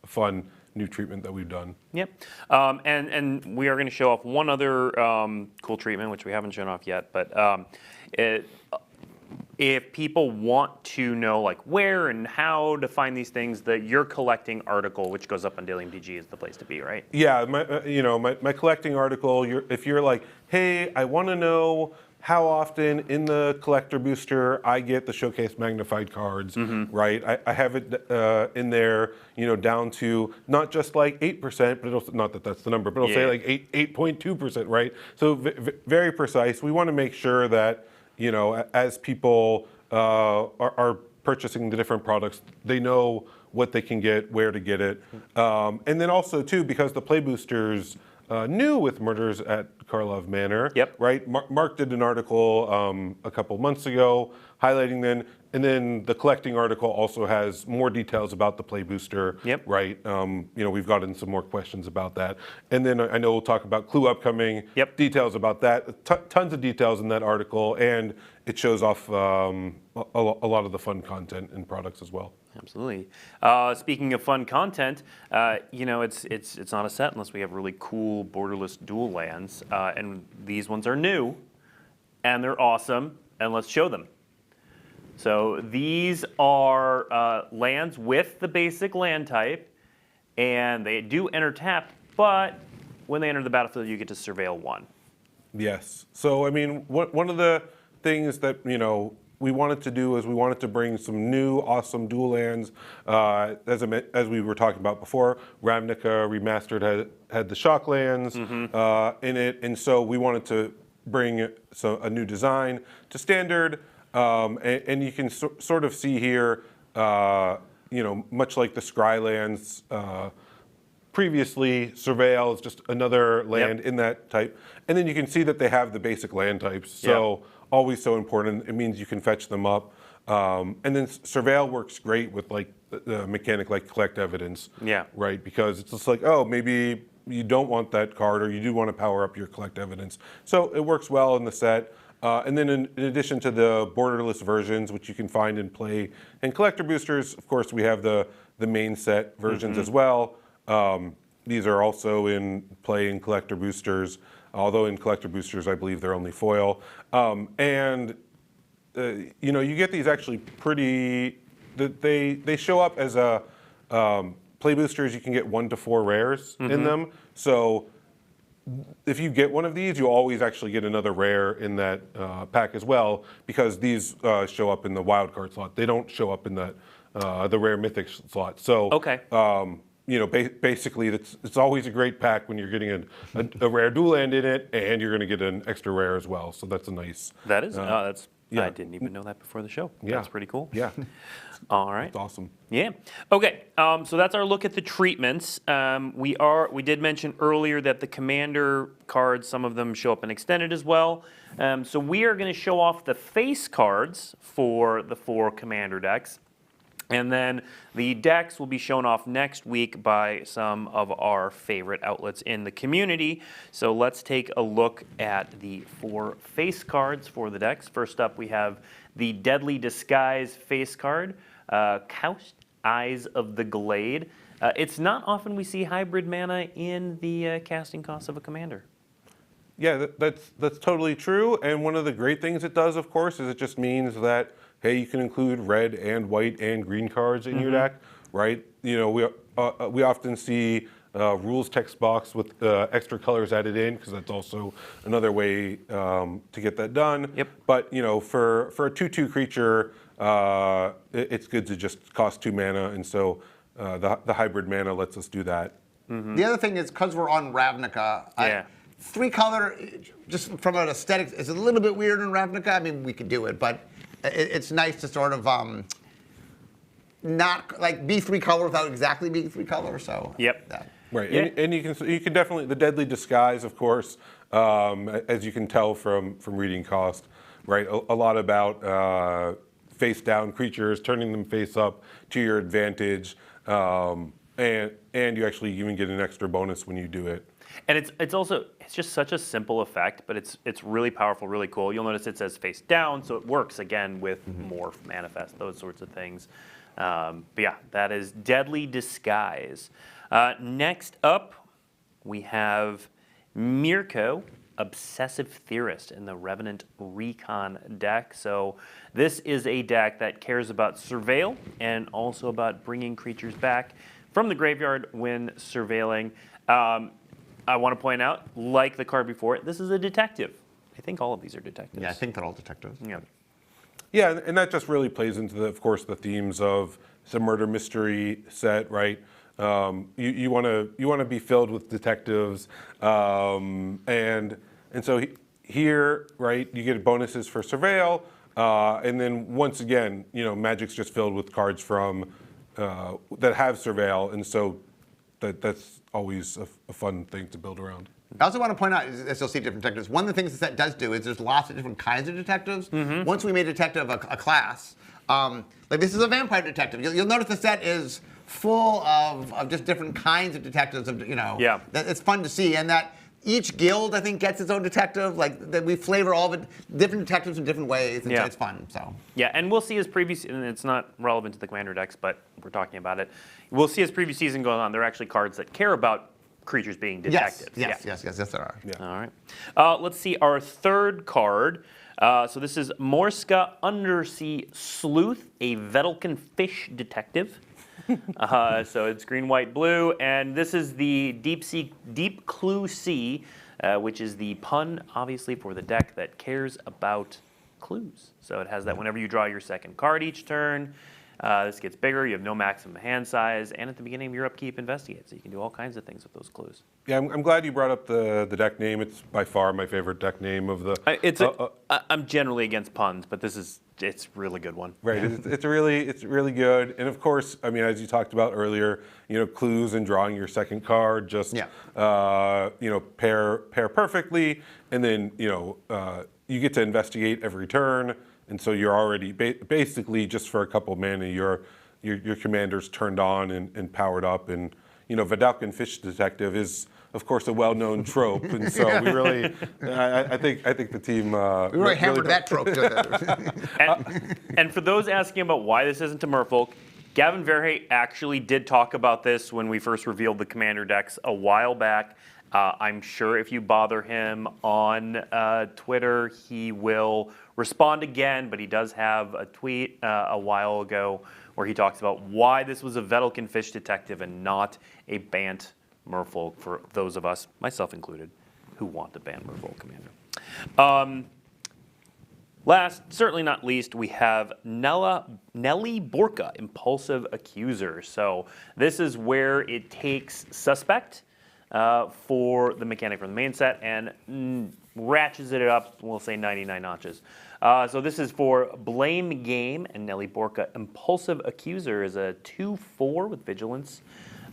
fun new treatment that we've done. Yep. And we are going to show off one other cool treatment, which we haven't shown off yet. But if people want to know like where and how to find these things, your collecting article, which goes up on WeeklyMTG, is the place to be, right? Yeah, my collecting article. If you're like, hey, I want to know how often in the collector booster I get the showcase magnified cards, right? I have it in there, down to not just like 8%, but it'll, not that that's the number, but it'll say like 8.2%, right? So very precise. We want to make sure that, as people are purchasing the different products, they know what they can get, where to get it. And then also too, because the play boosters new with Murders at Karlov Manor. Yep. Right. Mark did an article a couple months ago highlighting them, and then the collecting article also has more details about the play booster. Yep. Right. We've gotten some more questions about that, and then I know we'll talk about Clue upcoming. Yep. Details about that. Tons of details in that article, and it shows off a lot of the fun content and products as well. Absolutely. Speaking of fun content, it's not a set unless we have really cool borderless dual lands, and these ones are new, and they're awesome, and let's show them. So these are lands with the basic land type, and they do enter tapped, but when they enter the battlefield, you get to surveil one. Yes. So I mean, one of the things that we wanted to do is we wanted to bring some new awesome dual lands. As we were talking about before, Ravnica Remastered had the shock lands in it, and so we wanted to bring a new design to standard. And you can sort of see here, much like the Scry lands previously, Surveil is just another land in that type. And then you can see that they have the basic land types. So always so important. It means you can fetch them up. And then Surveil works great with like the mechanic like collect evidence. Yeah. Right? Because it's just like, oh, maybe you don't want that card or you do want to power up your collect evidence. So it works well in the set. And then in addition to the borderless versions, which you can find in play and collector boosters, of course, we have the main set versions as well. These are also in play and collector boosters, although in collector boosters, I believe they're only foil. You get these actually pretty, they show up as a, play boosters, you can get 1 to 4 rares in them. So if you get one of these, you always actually get another rare in that pack as well, because these show up in the wild card slot. They don't show up in that the rare mythic slot. So basically, it's always a great pack when you're getting a rare dual land in it, and you're going to get an extra rare as well. So that's a nice. That is. That's. Yeah. I didn't even know that before the show. Yeah. That's pretty cool. Yeah. All right. That's awesome. Yeah. Okay. So that's our look at the treatments. We did mention earlier that the commander cards, some of them show up in extended as well. So we are going to show off the face cards for the 4 commander decks. And then the decks will be shown off next week by some of our favorite outlets in the community. So let's take a look at the 4 face cards for the decks. First up, we have the Deadly Disguise face card, Coust, Eyes of the Glade. It's not often we see hybrid mana in the casting cost of a commander. Yeah, that's totally true. And one of the great things it does, of course, is it just means that, hey, you can include red and white and green cards in your deck, right? You know, we often see rules text box with extra colors added in, because that's also another way to get that done. Yep. But, you know, for a 2/2 creature, it's good to just cost 2 mana, and so the hybrid mana lets us do that. The other thing is, because we're on Ravnica, Yeah. 3 color, just from an aesthetic, is a little bit weird in Ravnica. I mean, we could do it, but it's nice to sort of not like be 3 color without exactly being 3 color. So Yep. that. Right, Yeah. and you can definitely, the Deadly Disguise, of course, as you can tell from reading cost, right? A lot about face down creatures, turning them face up to your advantage, and you actually even get an extra bonus when you do it. And it's also, it's just such a simple effect, but it's really powerful, really cool. You'll notice it says face down, so it works again with morph, manifest, those sorts of things. But yeah, that is Deadly Disguise. Next up, we have Mirko, Obsessive Theorist in the Revenant Recon deck. So this is a deck that cares about Surveil and also about bringing creatures back from the graveyard when surveilling. I want to point out, like the card before it, this is a detective. I think all of these are detectives. Yeah, I think they're all detectives. Yeah. Yeah, and that just really plays into, of course, the themes of the murder mystery set, right? You want to be filled with detectives, and so here, right, you get bonuses for Surveil, and then once again, you know, Magic's just filled with cards from that have Surveil, and so that's always a fun thing to build around. I also want to point out, as you'll see different detectives, one of the things the set does do is there's lots of different kinds of detectives. Once we made a detective a class, like this is a vampire detective. You'll notice the set is full of just different kinds of detectives. You know, Yeah. It's fun to see, and that each guild I think gets its own detective. Like that we flavor all of it, different detectives in different ways. Yeah. It's fun. So Yeah, and we'll see as previous, and it's not relevant to the Commander decks, but we're talking about it. We'll see as previous season goes on, there are actually cards that care about creatures being detectives. yes, there are. Yeah. All right. Let's see our third card. So this is Morska Undersea Sleuth, a Vedalken fish detective. So it's green, white, blue, and this is the Deep Clue Sea, which is the pun, obviously, for the deck that cares about clues. So it has that whenever you draw your second card each turn, this gets bigger, you have no maximum hand size, and at the beginning of your upkeep, investigate. So you can do all kinds of things with those clues. Yeah, I'm glad you brought up the deck name. It's by far my favorite deck name of the. I'm generally against puns, but it's a really good one. Right, it's really good, and of course, I mean, as you talked about earlier, you know, clues and drawing your second card just you know, pair perfectly, and then you know you get to investigate every turn, and so you're already basically just for a couple of mana, your commander's turned on and powered up, and you know, Vedalken Fish Detective is, of course, a well-known trope, and so we really, I think the team We really hammered that trope to it. And for those asking about why this isn't a Merfolk, Gavin Verhey actually did talk about this when we first revealed the Commander decks a while back. I'm sure if you bother him on Twitter, he will respond again, but he does have a tweet a while ago where he talks about why this was a Vedalken Fish Detective and not a Bant Merfolk for those of us, myself included, who want the Bant Merfolk Commander. Last, certainly not least, we have Nelly Borka, Impulsive Accuser. So this is where it takes Suspect for the mechanic from the main set and ratchets it up, we'll say 99 notches. So this is for Blame Game, and Nelly Borka, Impulsive Accuser is a 2/4 with Vigilance.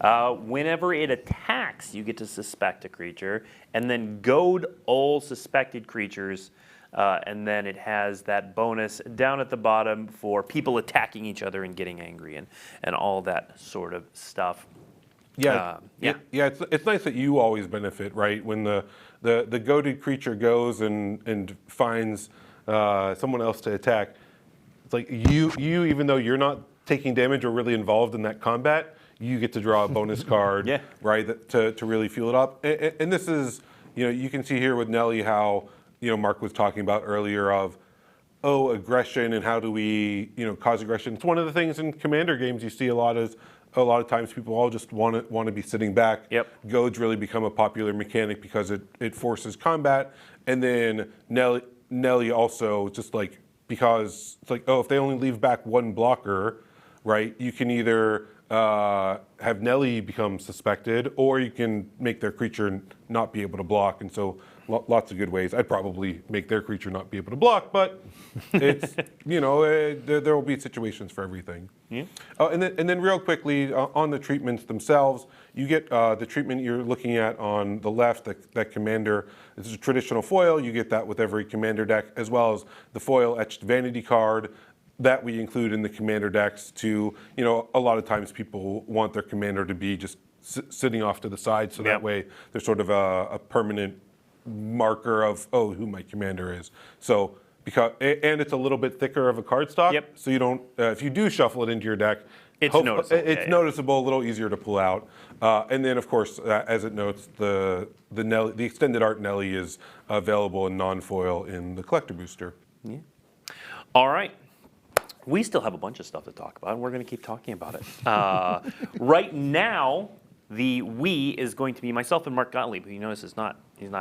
Whenever it attacks, you get to suspect a creature, and then goad all suspected creatures and then it has that bonus down at the bottom for people attacking each other and getting angry and all that sort of stuff. Yeah, Yeah. It's nice that you always benefit, right? When the goated creature goes and finds someone else to attack, it's like you even though you're not taking damage or really involved in that combat, you get to draw a bonus card, Yeah. right? To really fuel it up. And this is, you can see here with Nelly how Mark was talking about earlier of aggression and how do we cause aggression. It's one of the things in Commander games you see a lot of times people all just want to be sitting back. Yep. Goads really become a popular mechanic because it forces combat. And then Nelly also just like, because it's like, if they only leave back one blocker, right, you can either have Nelly become suspected or you can make their creature not be able to block. And so lots of good ways. I'd probably make their creature not be able to block, but it's, there will be situations for everything. Yeah. And then real quickly, on the treatments themselves, you get the treatment you're looking at on the left, that commander. This is a traditional foil. You get that with every commander deck, as well as the foil etched vanity card that we include in the commander decks to, a lot of times people want their commander to be just sitting off to the side, so that way there's sort of a permanent marker of, who my commander is. So, and it's a little bit thicker of a cardstock, so you don't, if you do shuffle it into your deck, it's noticeable. It's noticeable, a little easier to pull out. And then, of course, as it notes, the extended art Nelly is available in non-foil in the collector booster. Yeah. All right. We still have a bunch of stuff to talk about, and we're going to keep talking about it. Right now, the we is going to be myself and Mark Gottlieb, who you notice he's not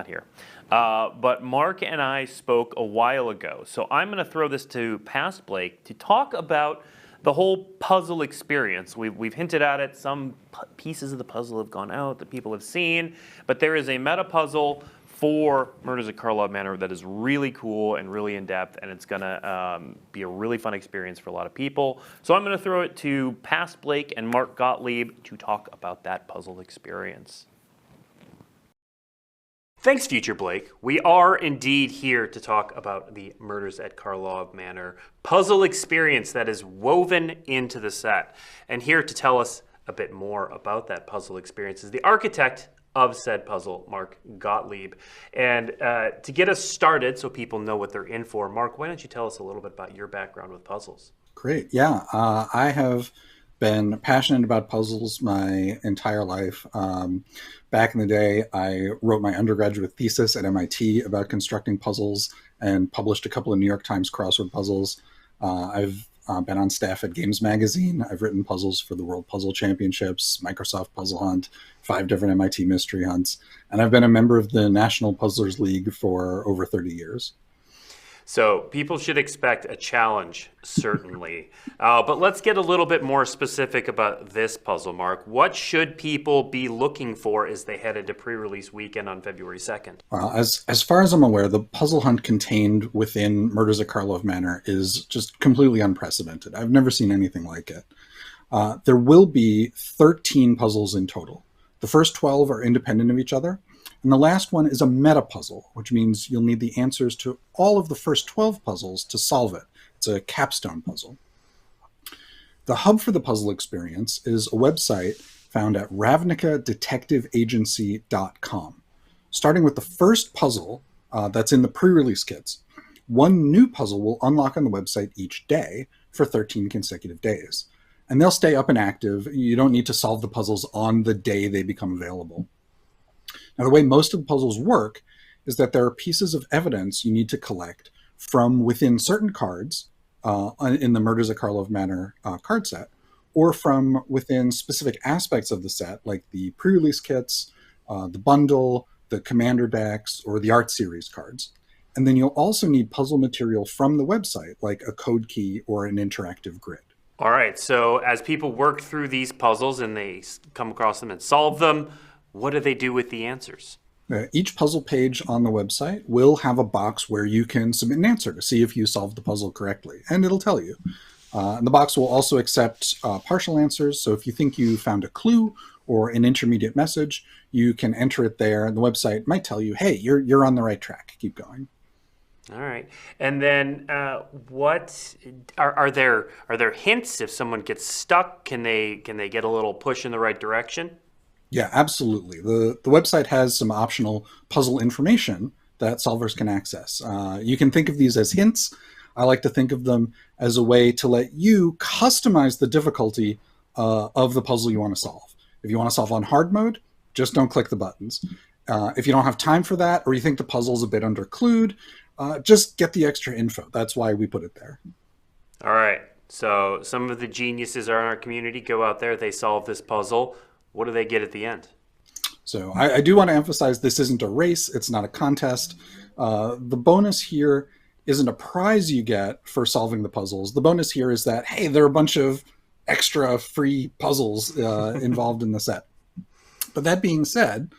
here. But Mark and I spoke a while ago, so I'm going to throw this to Past Blake to talk about the whole puzzle experience. We've hinted at it. Some pieces of the puzzle have gone out that people have seen, but there is a meta puzzle for Murders at Karlov Manor that is really cool and really in-depth, and it's going to be a really fun experience for a lot of people. So I'm going to throw it to Past Blake and Mark Gottlieb to talk about that puzzle experience. Thanks, Future Blake. We are indeed here to talk about the Murders at Karlov Manor puzzle experience that is woven into the set. And here to tell us a bit more about that puzzle experience is the architect of said puzzle, Mark Gottlieb. And to get us started so people know what they're in for, Mark, why don't you tell us a little bit about your background with puzzles? Great. Yeah, I have been passionate about puzzles my entire life. Back in the day, I wrote my undergraduate thesis at MIT about constructing puzzles and published a couple of New York Times crossword puzzles. I've been on staff at Games Magazine. I've written puzzles for the World Puzzle Championships, Microsoft Puzzle Hunt, 5 different MIT mystery hunts, and I've been a member of the National Puzzlers League for over 30 years. So people should expect a challenge, certainly. But let's get a little bit more specific about this puzzle, Mark. What should people be looking for as they head into pre-release weekend on February 2nd? As far as I'm aware, the puzzle hunt contained within Murders at Karlov Manor is just completely unprecedented. I've never seen anything like it. There will be 13 puzzles in total. The first 12 are independent of each other. And the last one is a meta puzzle, which means you'll need the answers to all of the first 12 puzzles to solve it. It's a capstone puzzle. The hub for the puzzle experience is a website found at ravnicadetectiveagency.com. Starting with the first puzzle that's in the pre-release kits, one new puzzle will unlock on the website each day for 13 consecutive days. And they'll stay up and active. You don't need to solve the puzzles on the day they become available. Now, the way most of the puzzles work is that there are pieces of evidence you need to collect from within certain cards in the Murders at Karlov Manor card set, or from within specific aspects of the set, like the pre-release kits, the bundle, the commander decks, or the art series cards. And then you'll also need puzzle material from the website, like a code key or an interactive grid. All right, so as people work through these puzzles and they come across them and solve them, what do they do with the answers? Each puzzle page on the website will have a box where you can submit an answer to see if you solved the puzzle correctly, and it'll tell you. And the box will also accept partial answers, so if you think you found a clue or an intermediate message, you can enter it there, and the website might tell you, hey, you're on the right track, keep going. All right, and then what are there hints if someone gets stuck? Can they get a little push in the right direction? Yeah, absolutely. The website has some optional puzzle information that solvers can access. You can think of these as hints. I like to think of them as a way to let you customize the difficulty of the puzzle you want to solve. If you want to solve on hard mode, just don't click the buttons. If you don't have time for that, or you think the puzzle's a bit underclued, just get the extra info. That's why we put it there. All right. So some of the geniuses are in our community. Go out there. They solve this puzzle. What do they get at the end? So I do want to emphasize this isn't a race. It's not a contest. The bonus here isn't a prize you get for solving the puzzles. The bonus here is that, hey, there are a bunch of extra free puzzles involved in the set. But that being said,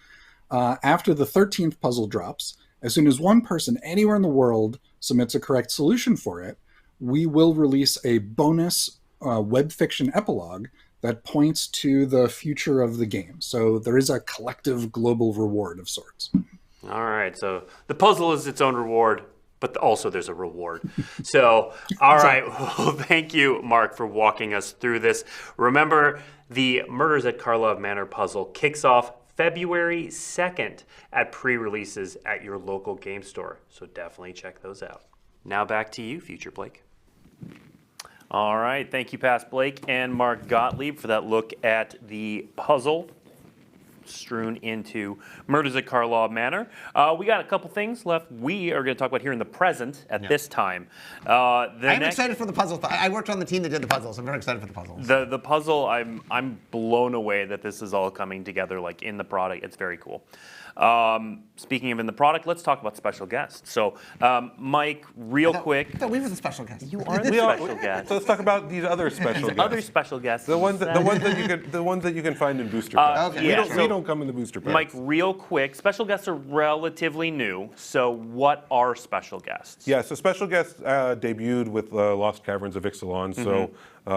after the 13th puzzle drops, as soon as one person anywhere in the world submits a correct solution for it, we will release a bonus web fiction epilogue that points to the future of the game. So there is a collective global reward of sorts. All right. So the puzzle is its own reward, but also there's a reward. So, all right. Well, thank you, Mark, for walking us through this. Remember, the Murders at Karlov Manor puzzle kicks off February 2nd at pre-releases at your local game store. So definitely check those out. Now back to you, Future Blake. All right. Thank you, Past Blake and Mark Gottlieb, for that look at the puzzle strewn into Murders at Karlov Manor. We got a couple things left we are going to talk about here in the present at this time. I'm excited for the puzzle. I worked on the team that did the puzzles. I'm very excited for the puzzles. The puzzle, I'm blown away that this is all coming together like in the product. It's very cool. Speaking of in the product, let's talk about special guests. So, Mike, real quick. I thought we were the special guest. You are the special guest. So let's talk about these other special guests. Other special guests. The ones that you can find in booster packs. Okay. Yeah, We don't come in the booster packs. Mike, real quick, special guests are relatively new. So, what are special guests? Yeah, so special guests debuted with Lost Caverns of Ixalan, so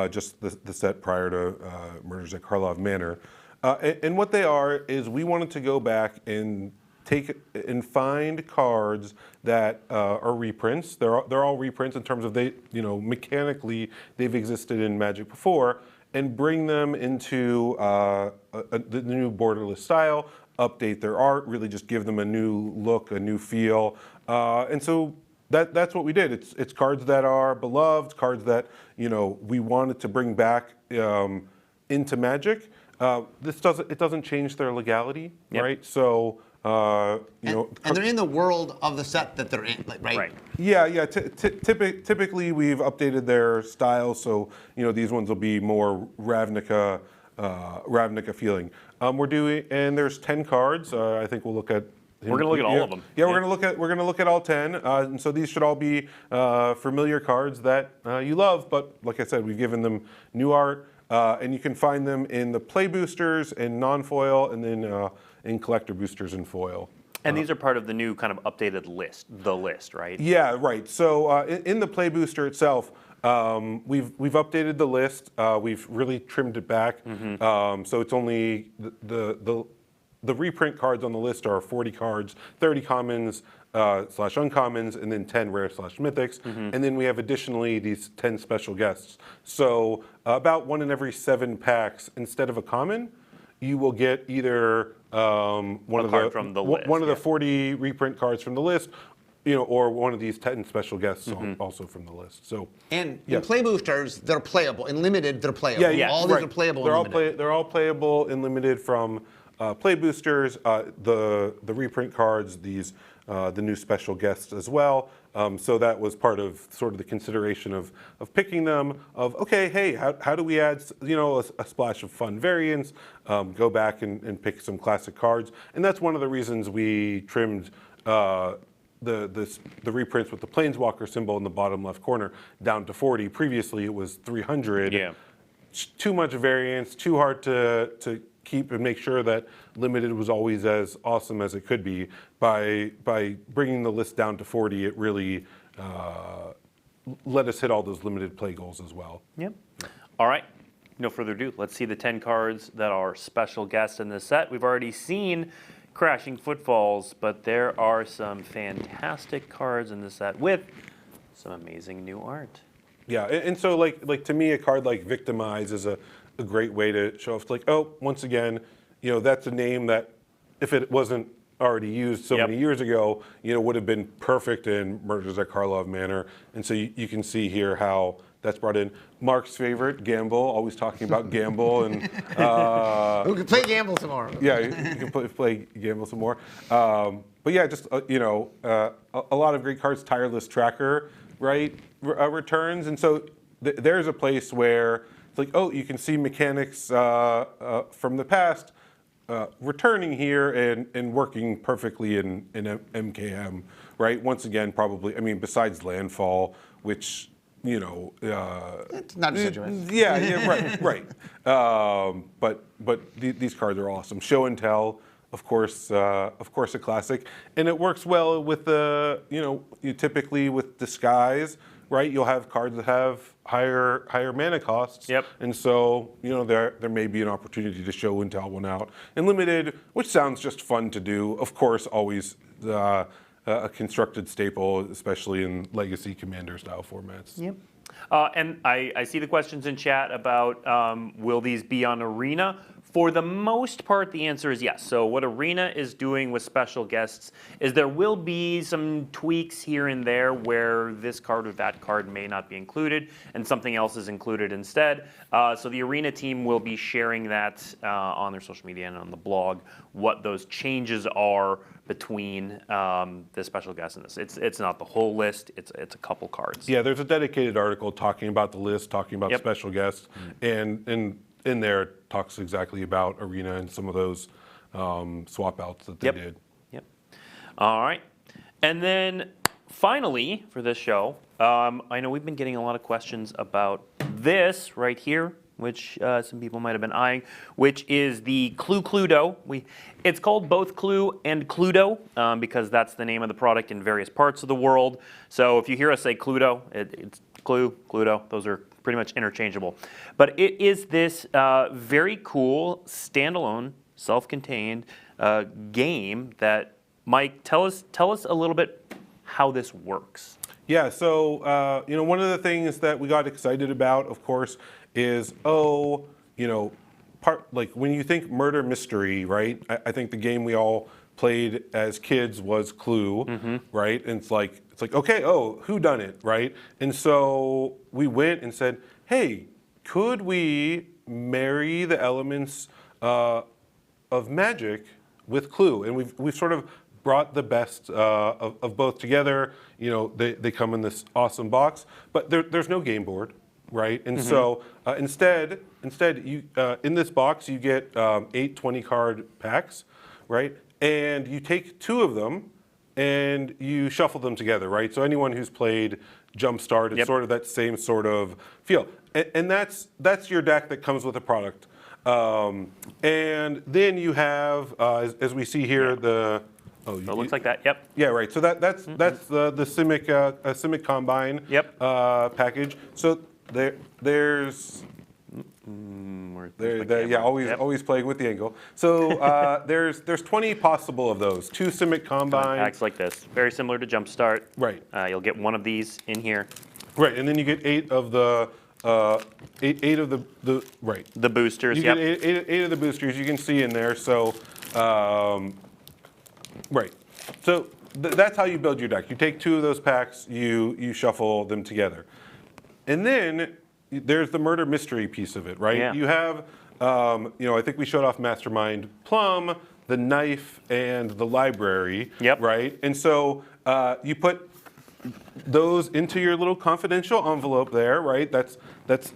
just the set prior to Murders at Karlov Manor. And what they are is we wanted to go back and take and find cards that are reprints. They're all reprints in terms of mechanically they've existed in Magic before, and bring them into the new borderless style, update their art, really just give them a new look, a new feel, and so that's what we did. It's cards that are beloved, cards that we wanted to bring back into Magic. This doesn't change their legality, right? So and they're in the world of the set that they're in, right? Right. Yeah. Typically, we've updated their style, so these ones will be more Ravnica feeling. And there's 10 cards. I think we'll look at. We're going to look at all of them. Yeah, we're going to look at all 10. And so these should all be familiar cards that you love. But like I said, we've given them new art, and you can find them in the play boosters and non-foil, and then in collector boosters and foil. And these are part of the new kind of updated list, right? Yeah, right. So in the play booster itself, we've updated the list. We've really trimmed it back. So it's only the reprint cards on the list are 40 cards, 30 commons / uncommons, and then 10 rare / mythics. And then we have additionally these 10 special guests. So about 1 in every 7 packs, instead of a common, you will get either one of the 40 reprint cards from the list, or one of these 10 special guests also from the list. So in play boosters, they're playable. In limited, they're playable. Yeah, all these are playable. They're all playable in limited from play boosters, the reprint cards, these the new special guests as well. So that was part of sort of the consideration of picking them. Of okay, hey, how do we add a splash of fun variants? Go back and pick some classic cards, and that's one of the reasons we trimmed the reprints with the Planeswalker symbol in the bottom left corner down to 40. Previously, it was 300. Yeah. Too much variance, too hard to keep and make sure that limited was always as awesome as it could be. By bringing the list down to 40, it really let us hit all those limited play goals as well. Yep. All right. No further ado. Let's see the 10 cards that are special guests in this set. We've already seen crashing footfalls, but there are some fantastic cards in the set with some amazing new art. Yeah, and so like to me, a card like Victimize is a great way to show off. Like, oh, once again, that's a name that if it wasn't already used so many years ago, would have been perfect in Murders at Karlov Manor. And so you can see here how that's brought in. Mark's favorite, Gamble, always talking about Gamble. And we can play Gamble some more. Yeah, you can play Gamble some more. But yeah, just, a lot of great cards. Tireless Tracker, right, returns. And so there's a place where it's like, oh, you can see mechanics from the past returning here and working perfectly in MKM, right? Once again, probably, I mean, besides Landfall, which, It's not deciduous. yeah, right. But these cards are awesome. Show and Tell, of course, a classic, and it works well with the, you typically with Disguise, right? You'll have cards that have higher mana costs. Yep. And so, there may be an opportunity to show and tell one out. And limited, which sounds just fun to do, of course, always a constructed staple, especially in Legacy Commander style formats. Yep. And I see the questions in chat about will these be on Arena? For the most part, the answer is yes. So what Arena is doing with special guests is there will be some tweaks here and there where this card or that card may not be included and something else is included instead. So the Arena team will be sharing that on their social media and on the blog, what those changes are between the special guest and this. It's not the whole list, it's a couple cards. Yeah, there's a dedicated article talking about the list, talking about special guests, and in there it talks exactly about Arena and some of those swap outs that they did. Yep. All right. And then finally for this show, I know we've been getting a lot of questions about this right here, which some people might have been eyeing, which is the Cluedo. It's called both Clue and Cluedo because that's the name of the product in various parts of the world. So if you hear us say Cluedo, it's Clue, Cluedo. Those are pretty much interchangeable. But it is this very cool, standalone, self-contained game that, Mike, tell us a little bit how this works. Yeah, so one of the things that we got excited about, of course, is like when you think murder mystery, right? I think the game we all played as kids was Clue, right? And it's like okay, who done it, right? And so we went and said, hey, could we marry the elements of magic with Clue? And we've sort of brought the best of both together. They come in this awesome box, but there's no game board, right? And so instead, you in this box you get 8 20-card packs, right? And you take 2 of them and you shuffle them together, right? So anyone who's played Jumpstart, it's sort of that same sort of feel, and that's your deck that comes with the product. And then you have, as we see here, the so it looks like that. Yep. Yeah, right. So that's the Simic Combine package. So there's always playing with the angle. So there's 20 possible of those. 2 Simic Combine Packs like this, very similar to Jumpstart. Right. You'll get one of these in here. Right, and then you get 8 of the eight of the right. The boosters. You get eight of the boosters. You can see in there. So right. So that's how you build your deck. You take 2 of those packs. You shuffle them together, and then there's the murder mystery piece of it, right? Yeah. You have, I think we showed off Mastermind Plum, the knife, and the library, right? And so you put those into your little confidential envelope there, right? That's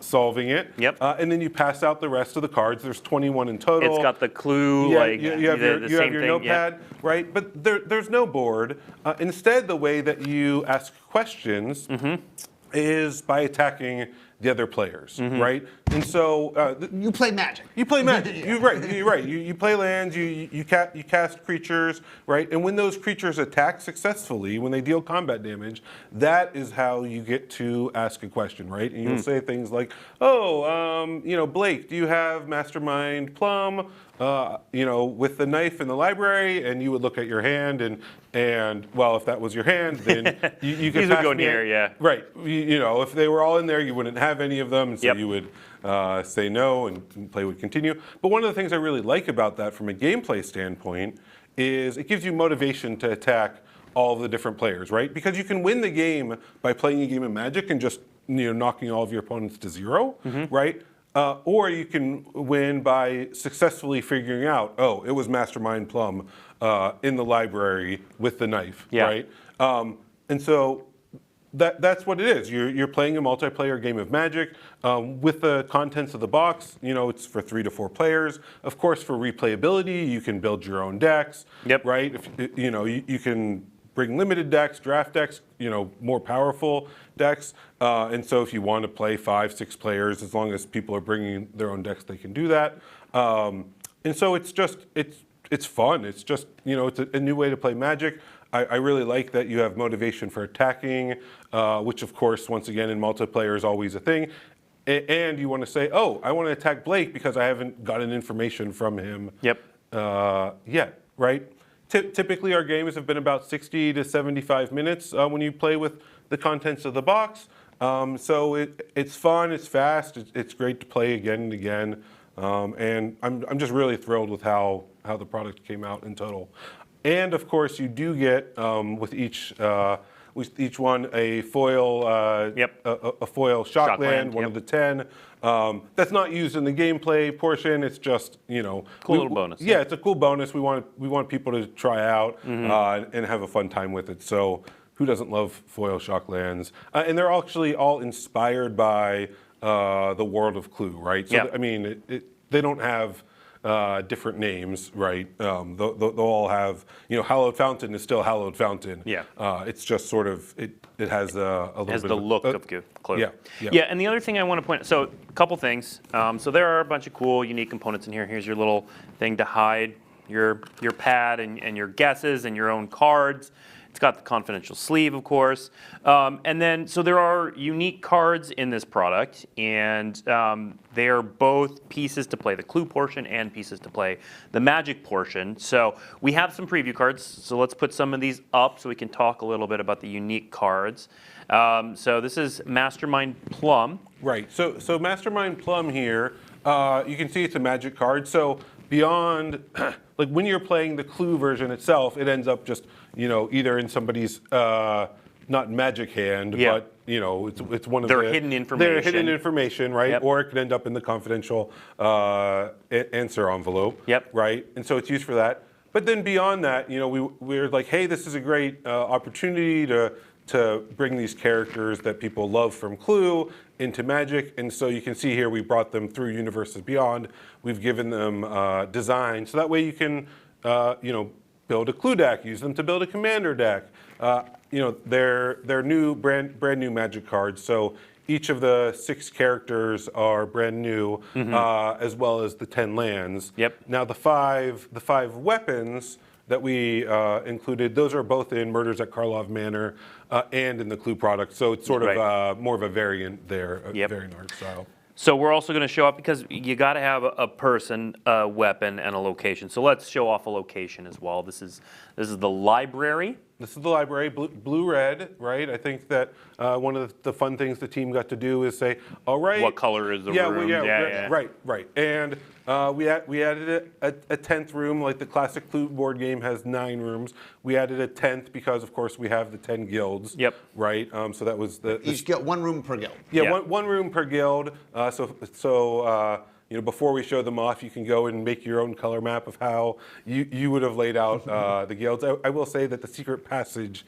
solving it. Yep. And then you pass out the rest of the cards. There's 21 in total. It's got the clue, Yeah, like you have your notepad, right? But there's no board. Instead, the way that you ask questions is by attacking the other players, right? And so You play Magic. you play Magic. You're right. You're right. You play lands. You cast creatures, right? And when those creatures attack successfully, when they deal combat damage, that is how you get to ask a question, right? And you'll say things like, "Oh, Blake, do you have Mastermind Plum? With the knife in the library?" And you would look at your hand, and well, if that was your hand, then you could These would pass go me near, a- yeah. Right. If they were all in there, you wouldn't have any of them, so Yep. you would say no, and play would continue. But one of the things I really like about that from a gameplay standpoint is it gives you motivation to attack all of the different players, right? Because you can win the game by playing a game of Magic and just knocking all of your opponents to zero, right? Or you can win by successfully figuring out, oh, it was Mastermind Plum in the library with the knife, Yeah. right? And so that's what it is. You're playing a multiplayer game of Magic with the contents of the box. It's for 3 to 4 players. Of course, for replayability, you can build your own decks, Yep. right? You can bring limited decks, draft decks, more powerful decks. And so if you want to play 5, 6 players, as long as people are bringing their own decks, they can do that. And so it's fun. It's just, it's a new way to play Magic. I really like that you have motivation for attacking, which of course, once again, in multiplayer is always a thing. And you want to say, oh, I want to attack Blake because I haven't gotten information from him Yep. yet, right? Typically, our games have been about 60 to 75 minutes when you play with the contents of the box. So it's fun, it's fast, it's great to play again and again. And I'm just really thrilled with how the product came out in total. And of course, you do get with each one a foil, Yep. a foil shockland, one yep. of the 10. That's not used in the gameplay portion. It's just Cool little bonus. Yeah, it's a cool bonus. We want people to try out and have a fun time with it. So who doesn't love foil shocklands? And they're actually all inspired by the world of Clue, right? So Yeah. I mean, they don't have different names, right? They'll all have, Hallowed Fountain is still Hallowed Fountain. Yeah. It's just sort of, it has a little Has bit the of look of Clue. Yeah. And the other thing I want to point out, so a couple things. So there are a bunch of cool, unique components in here. Here's your little thing to hide your pad and your guesses and your own cards. It's got the confidential sleeve, of course. And then, so there are unique cards in this product, and they are both pieces to play the Clue portion and pieces to play the Magic portion. So we have some preview cards, so let's put some of these up so we can talk a little bit about the unique cards. So this is Mastermind Plum. Right. So Mastermind Plum here, you can see it's a Magic card. So beyond, like when you're playing the Clue version itself, it ends up just, either in somebody's not Magic hand, Yeah. but it's one of Their the hidden information. Their hidden information, right? Yep. Or it could end up in the confidential answer envelope. Yep. Right. And so it's used for that. But then beyond that, we're like, hey, this is a great opportunity to bring these characters that people love from Clue into Magic. And so you can see here we brought them through Universes Beyond. We've given them design. So that way you can build a Clue deck, use them to build a Commander deck. They're new, brand new Magic cards. So each of the 6 characters are brand new, as well as the 10 lands. Yep. Now the five weapons that we included, those are both in Murders at Karlov Manor and in the Clue product. So it's sort of more of a variant there, Yep. variant art style. So we're also going to show off, because you got to have a person, a weapon, and a location. So let's show off a location as well. This is the library. This is the library, blue-red, right? I think that one of the fun things the team got to do is say, all right. What color is the room? Right. And we added a 10th room, like the classic Clue board game has 9 rooms. We added a 10th because, of course, we have the 10 guilds. Yep. Right? So that was Each guild, 1 room per guild. Yeah, Yeah. one room per guild. So before we show them off, you can go and make your own color map of how you would have laid out the guilds. I will say that the secret passage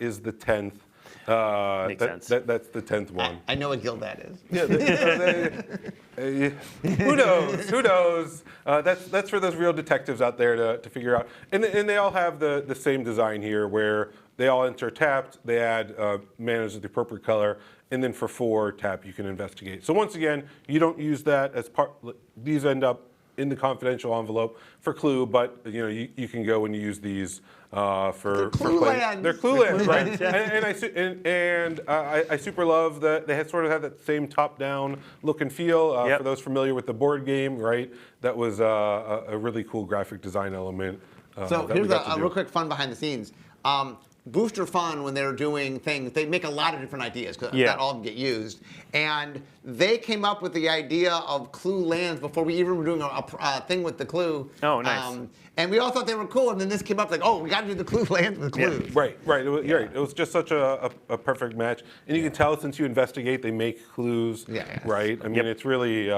is the 10th. Makes sense. That's the 10th one. I know what guild that is. Yeah, who knows? Who knows? That's for those real detectives out there to figure out. And they all have the same design here, where they all enter tapped. They add manas of the appropriate color, and then for 4 tap you can investigate. So once again, you don't use that as part. These end up in the confidential envelope for clue, but you can go and use these for clue play. lands. They're clue lands, right? And I super love that they sort of have that same top-down look and feel. For those familiar with the board game, right? That was a really cool graphic design element. So that here's we got to a do. real quick fun behind the scenes. Booster Fun, when they're doing things, they make a lot of different ideas because not all of them get used. And they came up with the idea of clue lands before we even were doing a thing with the clue. Oh, nice. And we all thought they were cool, and then this came up like, oh, we got to do the clue lands with clues. Right. You're right. It was just such a perfect match, and you can tell since you investigate, they make clues. Right. I mean, it's really.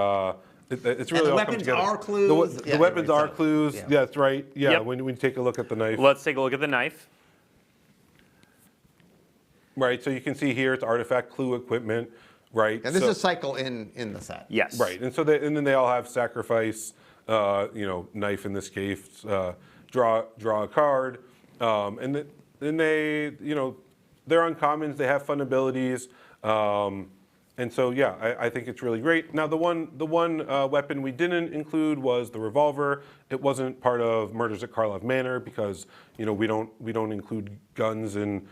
It's really all come weapons together. are clues. The weapons are clues. Yeah. That's right. Yeah. Yep. When we take a look at the knife. Let's take a look at the knife. Right. So you can see here it's artifact clue equipment. Right. And this is a cycle in the set. Yes. Right. And so and then they all have sacrifice. Knife in this case. Draw a card. And then they they're uncommons. They have fun abilities. And so, I think it's really great. Now, the one weapon we didn't include was the revolver. It wasn't part of Murders at Karlov Manor because we don't include guns in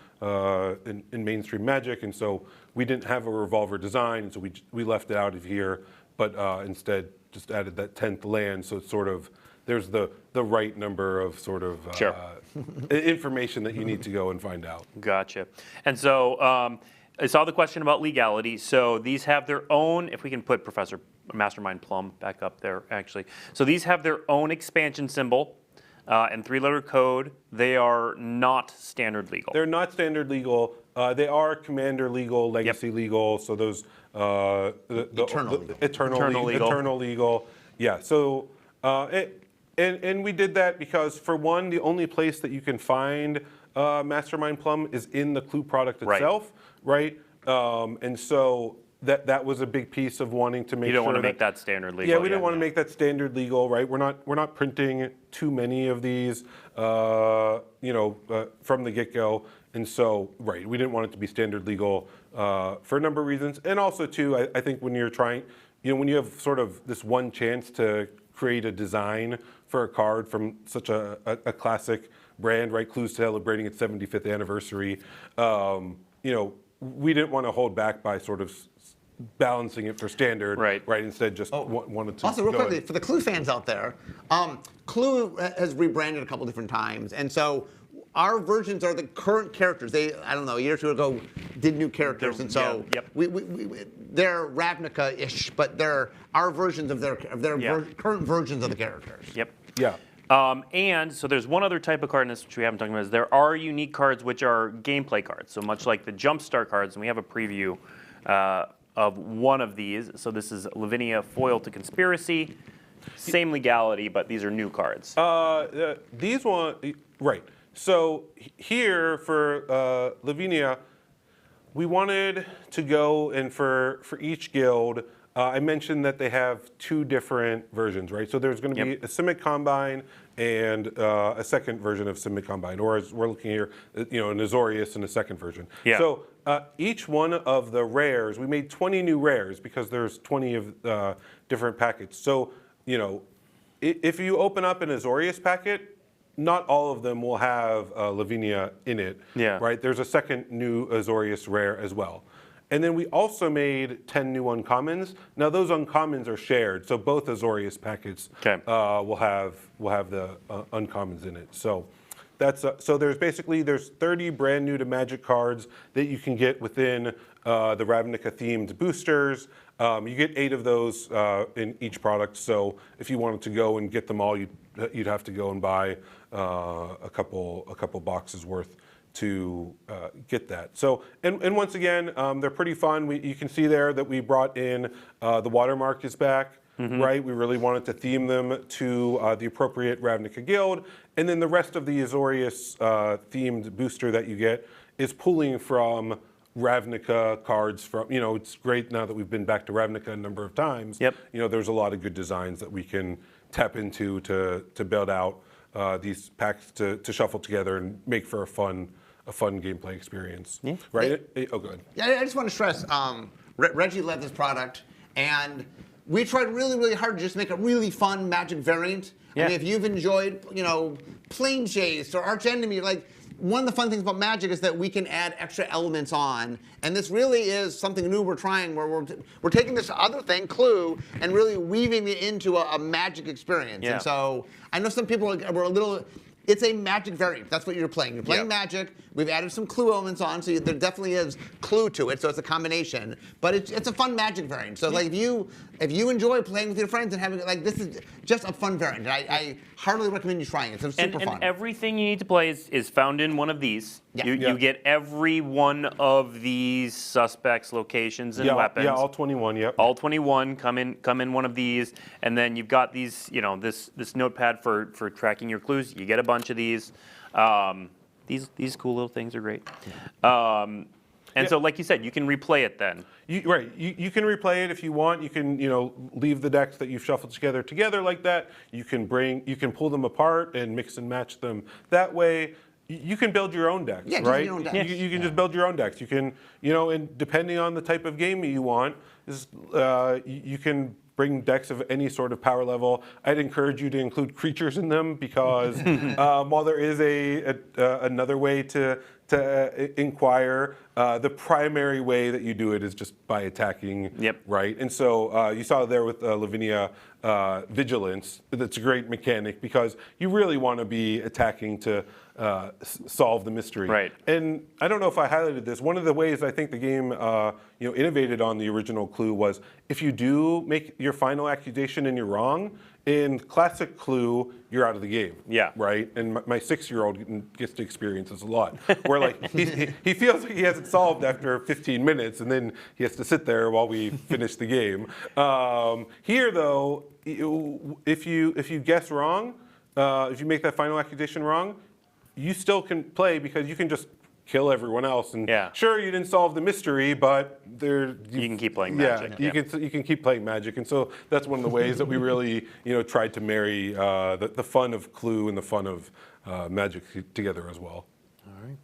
mainstream Magic, and so we didn't have a revolver design, and so we left it out of here, but instead just added that 10th land. So it's sort of there's the right number of sort of information that you need to go and find out. Gotcha. And so. I saw the question about legality. So these have their own, if we can put Professor Mastermind Plum back up there, actually. So these have their own expansion symbol and 3-letter code. They are not standard legal. They're not standard legal. They are Commander legal, Legacy legal. So those eternal legal. Yeah. So and we did that because for one, the only place that you can find Mastermind Plum is in the clue product itself. Right, and so that was a big piece of wanting to make sure you don't want to make that standard legal. Yeah, we didn't want to make that standard legal, right? We're not printing too many of these, from the get-go, and so we didn't want it to be standard legal for a number of reasons, and also too, I think when you're trying, when you have sort of this one chance to create a design for a card from such a classic brand, right? Clue's celebrating its 75th anniversary. We didn't want to hold back by sort of balancing it for standard, right? Instead, just wanted to. Also, real quickly, for the Clue fans out there, Clue has rebranded a couple different times, and so our versions are the current characters. They, I don't know, a year or two ago, did new characters, and so they're Ravnica-ish, but they're our versions of their current versions of the characters. Yep. Yeah. And so there's one other type of card in this which we haven't talked about. Is there are unique cards which are gameplay cards. So much like the Jumpstart cards, and we have a preview of one of these. So this is Lavinia Foil to Conspiracy. Same legality, but these are new cards. These one, right. So here for Lavinia, we wanted to go and for each guild, I mentioned that they have 2 different versions, right? So there's going to be a Simic Combine and a second version of Simic Combine, or as we're looking here, an Azorius and a second version. Yeah. So each one of the rares, we made 20 new rares because there's 20 of different packets. So, if you open up an Azorius packet, not all of them will have Lavinia in it, right? There's a second new Azorius rare as well. And then we also made 10 new uncommons. Now those uncommons are shared, so both Azorius packets will have the uncommons in it. So that's so there's 30 brand new to Magic cards that you can get within the Ravnica themed boosters. You get 8 of those in each product. So if you wanted to go and get them all, you'd have to go and buy a couple boxes worth to get that. So, and once again, they're pretty fun. You can see there that we brought in the watermark is back, right? We really wanted to theme them to the appropriate Ravnica guild. And then the rest of the Azorius themed booster that you get is pulling from Ravnica cards from, it's great now that we've been back to Ravnica a number of times. There's a lot of good designs that we can tap into to build out these packs to shuffle together and make for a fun a fun gameplay experience. Yeah. Right? Oh, good. Yeah, I just want to stress, Reggie led this product, and we tried really, really hard to just make a really fun Magic variant. Yeah. I mean, if you've enjoyed, Plane Chase or Arch Enemy, like, one of the fun things about Magic is that we can add extra elements on, and this really is something new we're trying, where we're taking this other thing, Clue, and really weaving it into a Magic experience. Yeah. And so I know some people were a little. It's a Magic variant. That's what you're playing. You're playing Yep. Magic. We've added some Clue elements on, so there definitely is Clue to it. So it's a combination, but it's a fun Magic variant. So like if you enjoy playing with your friends and having this is just a fun variant. I heartily recommend you trying it. It's super fun. And everything you need to play is found in one of these. Yeah. You get every one of these suspects, locations, and weapons. Yeah, all 21. Yep. All 21 come in one of these, and then you've got these, this notepad for tracking your clues. You get a bunch of these. These cool little things are great. And so, like you said, you can replay it then. You can replay it if you want. You can, leave the decks that you've shuffled together like that. You can pull them apart and mix and match them that way. You can build your own decks, Yeah, just right? your own decks. You can just build your own decks. You can, and depending on the type of game you want, you can bring decks of any sort of power level. I'd encourage you to include creatures in them because while there is another way to inquire, the primary way that you do it is just by attacking. Yep. Right. And so you saw there with Lavinia Vigilance. That's a great mechanic because you really want to be attacking to solve the mystery. Right. And I don't know if I highlighted this. One of the ways I think the game innovated on the original Clue was if you do make your final accusation and you're wrong, in classic Clue, you're out of the game. Yeah. Right? And my 6-year-old gets to experience this a lot. Where like he feels like he has it solved after 15 minutes and then he has to sit there while we finish the game. Here though, if you guess wrong, if you make that final accusation wrong, you still can play because you can just kill everyone else. And sure, you didn't solve the mystery, but you can keep playing Magic. Yeah, you can keep playing Magic. And so that's one of the ways that we really tried to marry the fun of Clue and the fun of Magic together as well. All right.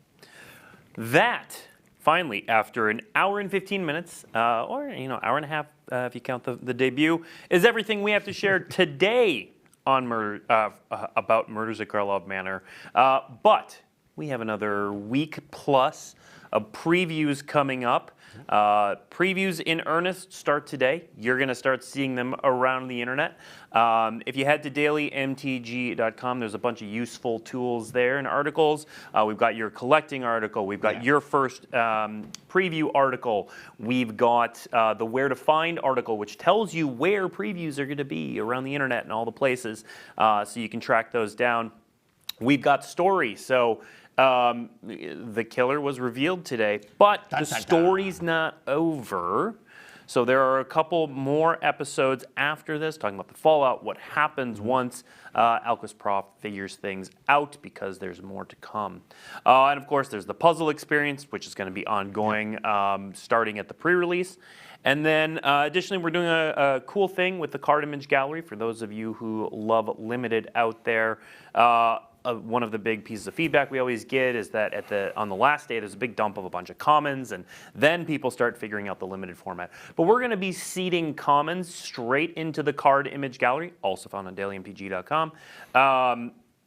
That, finally, after an hour and 15 minutes, or hour and a half if you count the debut, is everything we have to share today on about Murders at Karlov Manor. But we have another week plus of previews coming up. Previews in earnest start today. You're going to start seeing them around the internet. If you head to dailymtg.com, there's a bunch of useful tools there and articles. We've got your collecting article. We've got your first preview article. We've got the Where to Find article, which tells you where previews are going to be around the internet and all the places, so you can track those down. We've got stories. So the killer was revealed today, but the story's not over. So there are a couple more episodes after this, talking about the fallout, what happens once Alquist Prof figures things out, because there's more to come. And of course, there's the puzzle experience, which is going to be ongoing, starting at the pre-release. And then additionally, we're doing a cool thing with the card image gallery for those of you who love limited out there. One of the big pieces of feedback we always get is that on the last day, there's a big dump of a bunch of commons, and then people start figuring out the limited format. But we're going to be seeding commons straight into the card image gallery, also found on dailymtg.com,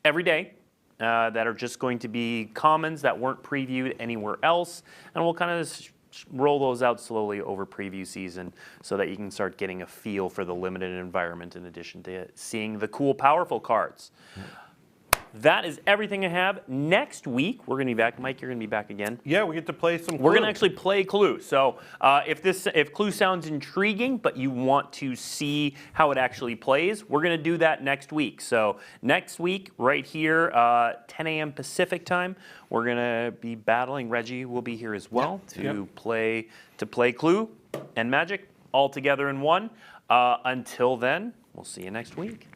every day. That are just going to be commons that weren't previewed anywhere else, and we'll kind of roll those out slowly over preview season so that you can start getting a feel for the limited environment in addition to seeing the cool, powerful cards. That is everything I have. Next week, we're going to be back. Mike, you're going to be back again. Yeah, we get to play some Clue. We're going to actually play Clue. So if Clue sounds intriguing, but you want to see how it actually plays, we're going to do that next week. So next week, right here, 10 a.m. Pacific time, we're going to be battling. Reggie will be here as well to play Clue and Magic all together in one. Until then, we'll see you next week.